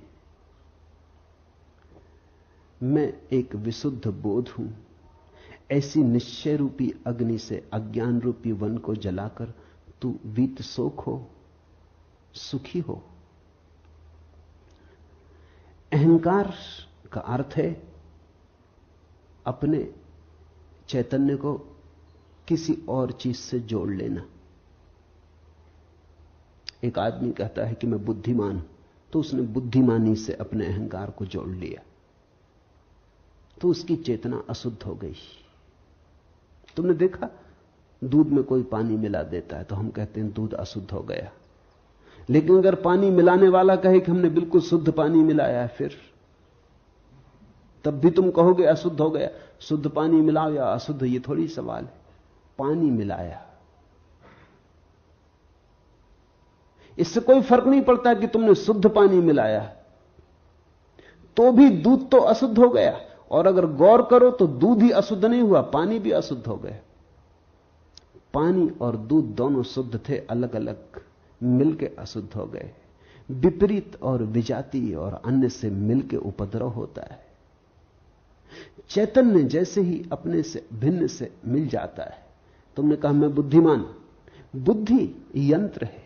B: मैं एक विशुद्ध बोध हूं। ऐसी निश्चय रूपी अग्नि से अज्ञान रूपी वन को जलाकर तू वीत शोक हो, सुखी हो। अहंकार का अर्थ है अपने चैतन्य को किसी और चीज से जोड़ लेना। एक आदमी कहता है कि मैं बुद्धिमान हूं, तो उसने बुद्धिमानी से अपने अहंकार को जोड़ लिया, तो उसकी चेतना अशुद्ध हो गई। तुमने देखा दूध में कोई पानी मिला देता है तो हम कहते हैं दूध अशुद्ध हो गया। लेकिन अगर पानी मिलाने वाला कहे कि हमने बिल्कुल शुद्ध पानी मिलाया है, फिर तब भी तुम कहोगे अशुद्ध हो गया। शुद्ध पानी मिलाओ या अशुद्ध, ये थोड़ी सवाल है। पानी मिलाया, इससे कोई फर्क नहीं पड़ता कि तुमने शुद्ध पानी मिलाया, तो भी दूध तो अशुद्ध हो गया। और अगर गौर करो तो दूध ही अशुद्ध नहीं हुआ, पानी भी अशुद्ध हो गया। पानी और दूध दोनों शुद्ध थे, अलग अलग मिलके अशुद्ध हो गए। विपरीत और विजातीय और अन्य से मिलके उपद्रव होता है। चैतन्य जैसे ही अपने से भिन्न से मिल जाता है। तुमने कहा मैं बुद्धिमान, बुद्धि यंत्र है,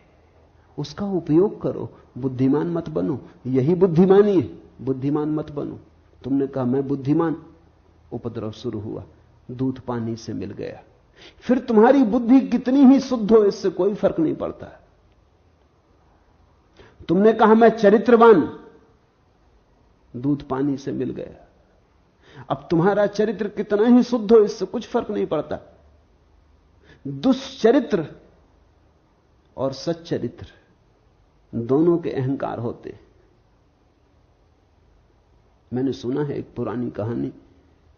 B: उसका उपयोग करो, बुद्धिमान मत बनो। यही बुद्धिमानी है, बुद्धिमान मत बनो। तुमने कहा मैं बुद्धिमान, उपद्रव शुरू हुआ, दूध पानी से मिल गया। फिर तुम्हारी बुद्धि कितनी ही शुद्ध हो, इससे कोई फर्क नहीं पड़ता। तुमने कहा मैं चरित्रवान, दूध पानी से मिल गया। अब तुम्हारा चरित्र कितना ही शुद्ध हो, इससे कुछ फर्क नहीं पड़ता। दुष्चरित्र और सच्चरित्र दोनों के अहंकार होते हैं। मैंने सुना है एक पुरानी कहानी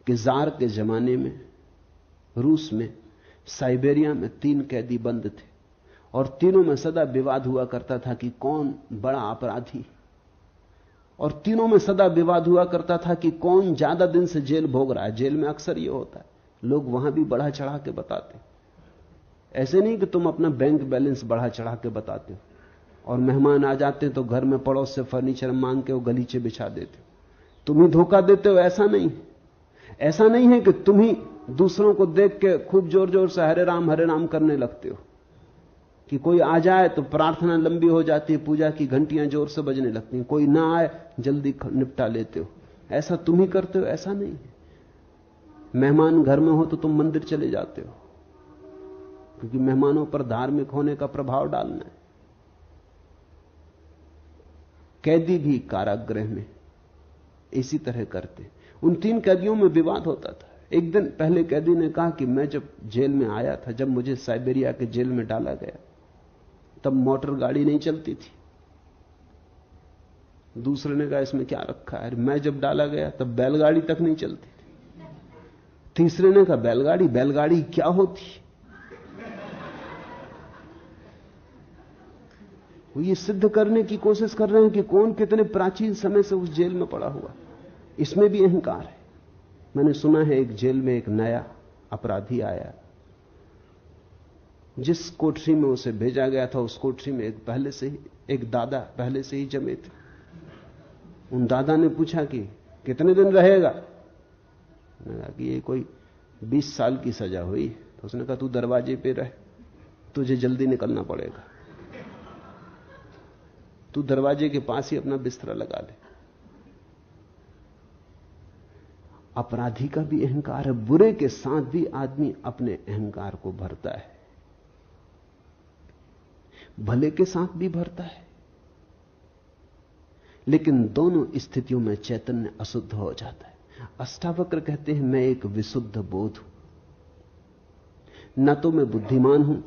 B: कि जार के जमाने में रूस में साइबेरिया में 3 कैदी बंद थे और तीनों में सदा विवाद हुआ करता था कि कौन बड़ा अपराधी, और तीनों में सदा विवाद हुआ करता था कि कौन ज्यादा दिन से जेल भोग रहा है। जेल में अक्सर यह होता है, लोग वहां भी बढ़ा चढ़ा के बताते। ऐसे नहीं कि तुम अपना बैंक बैलेंस बढ़ा चढ़ा के बताते हो और मेहमान आ जाते हैं तो घर में पड़ोस से फर्नीचर मांग के वो गलीचे बिछा देते हो, तुम ही धोखा देते हो। ऐसा नहीं, ऐसा नहीं है कि तुम ही दूसरों को देख के खूब जोर जोर से हरे राम करने लगते हो कि कोई आ जाए तो प्रार्थना लंबी हो जाती है, पूजा की घंटियां जोर से बजने लगती हैं, कोई ना आए जल्दी निपटा लेते हो। ऐसा तुम ही करते हो, ऐसा नहीं है। मेहमान घर में हो तो तुम मंदिर चले जाते हो, क्योंकि मेहमानों पर धार्मिक होने का प्रभाव डालना है। कैदी भी कारागृह में इसी तरह करते। उन 3 कैदियों में विवाद होता था। एक दिन पहले कैदी ने कहा कि मैं जब जेल में आया था, जब मुझे साइबेरिया के जेल में डाला गया, तब मोटर गाड़ी नहीं चलती थी। दूसरे ने कहा इसमें क्या रखा है, मैं जब डाला गया तब बैलगाड़ी तक नहीं चलती थी। तीसरे ने कहा बैलगाड़ी क्या होती। वो ये सिद्ध करने की कोशिश कर रहे हैं कि कौन कितने प्राचीन समय से उस जेल में पड़ा हुआ। इसमें भी अहंकार है। मैंने सुना है एक जेल में एक नया अपराधी आया, जिस कोठरी में उसे भेजा गया था उस कोठरी में एक दादा पहले से ही जमे थे। उन दादा ने पूछा कि कितने दिन रहेगा। मैंने कहा कि ये कोई 20 साल की सजा हुई। तो उसने कहा तू दरवाजे पे रह, तुझे जल्दी निकलना पड़ेगा, तू दरवाजे के पास ही अपना बिस्तरा लगा ले। अपराधी का भी अहंकार है, बुरे के साथ भी आदमी अपने अहंकार को भरता है, भले के साथ भी भरता है। लेकिन दोनों स्थितियों में चैतन्य अशुद्ध हो जाता है। अष्टावक्र कहते हैं मैं एक विशुद्ध बोध हूं, न तो मैं बुद्धिमान हूं,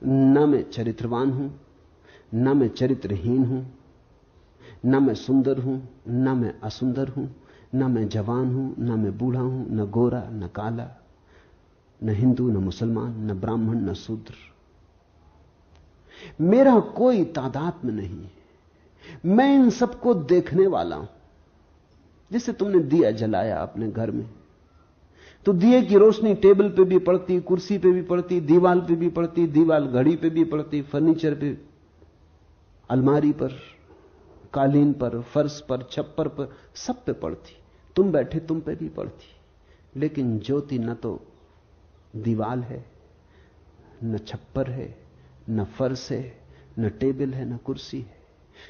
B: न मैं चरित्रवान हूं, न मैं चरित्रहीन हूं, न मैं सुंदर हूं, न मैं असुंदर हूं, न मैं जवान हूं, न मैं बूढ़ा हूं, न गोरा न काला, न हिंदू न मुसलमान, न ब्राह्मण न शूद्र। मेरा कोई तादात्म्य नहीं है। मैं इन सबको देखने वाला हूं। जैसे तुमने दिया जलाया अपने घर में, तो दिए की रोशनी टेबल पे भी पड़ती, कुर्सी पे भी पड़ती, दीवार पे भी पड़ती, दीवार घड़ी पे भी पड़ती, फर्नीचर पे, अलमारी पर, कालीन पर, फर्श पर, छप्पर पर, सब पे पड़ती। तुम बैठे तुम पे भी पड़ती। लेकिन ज्योति न तो दीवार है, न छप्पर है, न फर्श है, न टेबल है, न कुर्सी है।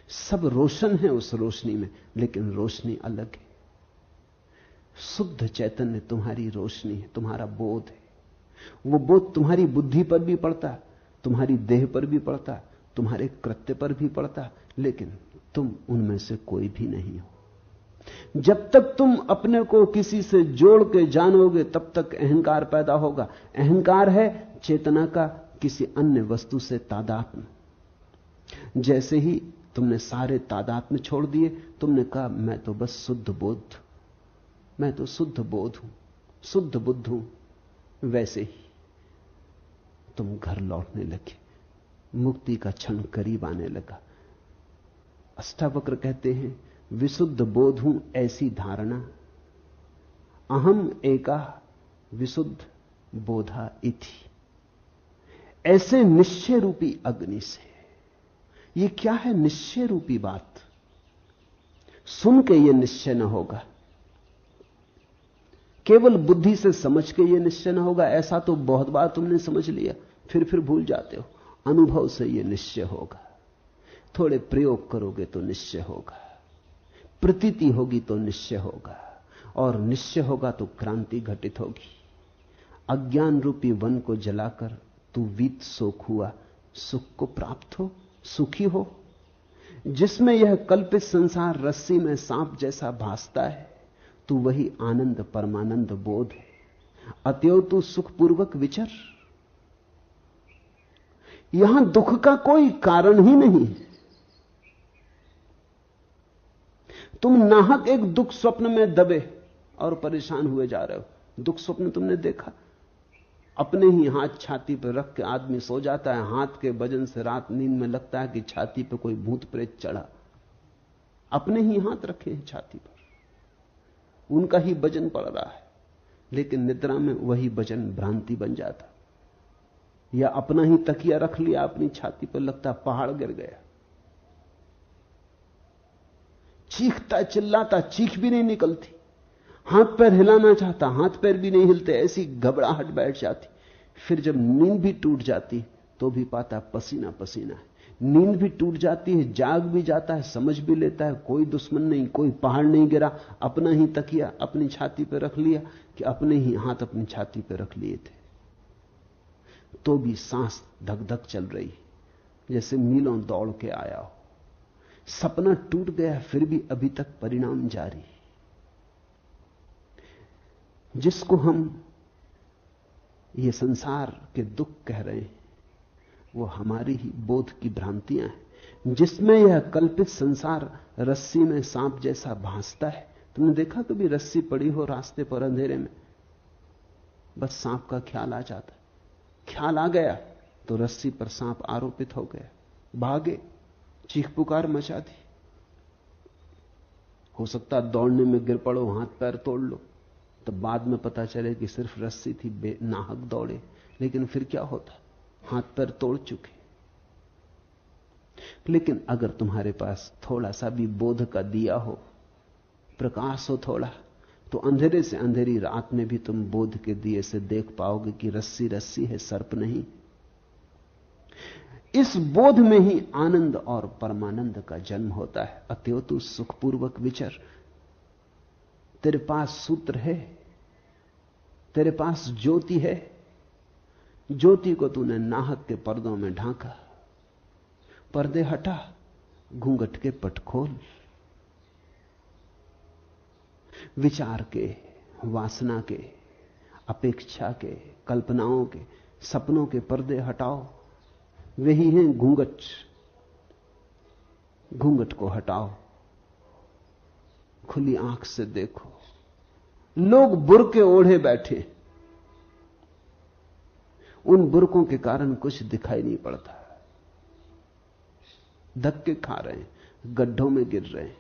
B: सब रोशन है उस रोशनी में, लेकिन रोशनी अलग है। शुद्ध चैतन्य तुम्हारी रोशनी है, तुम्हारा बोध है। वो बोध तुम्हारी बुद्धि पर भी पड़ता, तुम्हारी देह पर भी पड़ता, तुम्हारे कृत्य पर भी पड़ता, लेकिन तुम उनमें से कोई भी नहीं हो। जब तक तुम अपने को किसी से जोड़ के जानोगे तब तक अहंकार पैदा होगा। अहंकार है चेतना का किसी अन्य वस्तु से तादात्म्य। जैसे ही तुमने सारे तादात्म्य छोड़ दिए, तुमने कहा मैं तो बस शुद्ध बोध, मैं तो शुद्ध बोध हूं, शुद्ध बुद्ध हूं, वैसे ही तुम घर लौटने लगे, मुक्ति का क्षण करीब आने लगा। अष्टावक्र कहते हैं विशुद्ध बोध हूं ऐसी धारणा, अहम एका विशुद्ध बोधा इति। ऐसे निश्चय रूपी अग्नि से। यह क्या है निश्चय रूपी बात? सुन के यह निश्चय न होगा, केवल बुद्धि से समझ के यह निश्चय न होगा। ऐसा तो बहुत बार तुमने समझ लिया, फिर भूल जाते हो। अनुभव से यह निश्चय होगा। थोड़े प्रयोग करोगे तो निश्चय होगा, प्रतीति होगी तो निश्चय होगा, और निश्चय होगा तो क्रांति घटित होगी। अज्ञान रूपी वन को जलाकर तू वीत सोख हुआ, सुख को प्राप्त हो, सुखी हो। जिसमें यह कल्पित संसार रस्सी में सांप जैसा भासता है, तू वही आनंद परमानंद बोध है। अतएव तू सुखपूर्वक विचर। यहां दुख का कोई कारण ही नहीं। तुम नाहक एक दुख स्वप्न में दबे और परेशान हुए जा रहे हो। दुख स्वप्न तुमने देखा? अपने ही हाथ छाती पर रख के आदमी सो जाता है, हाथ के वजन से रात नींद में लगता है कि छाती पर कोई भूत प्रेत चढ़ा। अपने ही हाथ रखे हैं छाती पर, उनका ही वजन पड़ रहा है, लेकिन निद्रा में वही वजन भ्रांति बन जाता। या अपना ही तकिया रख लिया अपनी छाती पर, लगता पहाड़ गिर गया। चीखता चिल्लाता, चीख भी नहीं निकलती। हाथ पैर हिलाना चाहता, हाथ पैर भी नहीं हिलते, ऐसी घबराहट बैठ जाती। फिर जब नींद भी टूट जाती तो भी पाता पसीना पसीना है। नींद भी टूट जाती है, जाग भी जाता है, समझ भी लेता है कोई दुश्मन नहीं, कोई पहाड़ नहीं गिरा, अपना ही तकिया अपनी छाती पर रख लिया कि अपने ही हाथ अपनी छाती पर रख लिए थे। तो भी सांस धक धक चल रही, जैसे मीलों दौड़ के आया हो। सपना टूट गया, फिर भी अभी तक परिणाम जारी। जिसको हम ये संसार के दुख कह रहे हैं, वो हमारी ही बोध की भ्रांतियां हैं, जिसमें यह कल्पित संसार रस्सी में सांप जैसा भासता है। तुमने देखा कभी रस्सी पड़ी हो रास्ते पर अंधेरे में, बस सांप का ख्याल आ जाता, ख्याल आ गया तो रस्सी पर सांप आरोपित हो गया, भागे, चीख पुकार मचा दी। हो सकता दौड़ने में गिर पड़ो, हाथ पैर तोड़ लो, तब बाद में पता चले कि सिर्फ रस्सी थी, नाहक दौड़े। लेकिन फिर क्या होता, हाथ पैर तोड़ चुके। लेकिन अगर तुम्हारे पास थोड़ा सा भी बोध का दिया हो, प्रकाश हो थोड़ा, तो अंधेरे से अंधेरी रात में भी तुम बोध के दिए से देख पाओगे कि रस्सी रस्सी है, सर्प नहीं। इस बोध में ही आनंद और परमानंद का जन्म होता है। अतएव तू सुखपूर्वक विचर। तेरे पास सूत्र है, तेरे पास ज्योति है। ज्योति को तूने नाहक के पर्दों में ढांका। पर्दे हटा, घूंघट के पट खोल। विचार के, वासना के, अपेक्षा के, कल्पनाओं के, सपनों के पर्दे हटाओ। वही हैं घूंघट। घूंघट को हटाओ, खुली आंख से देखो। लोग बुर्के ओढ़े बैठे, उन बुर्कों के कारण कुछ दिखाई नहीं पड़ता। धक्के खा रहे हैं, गड्ढों में गिर रहे हैं।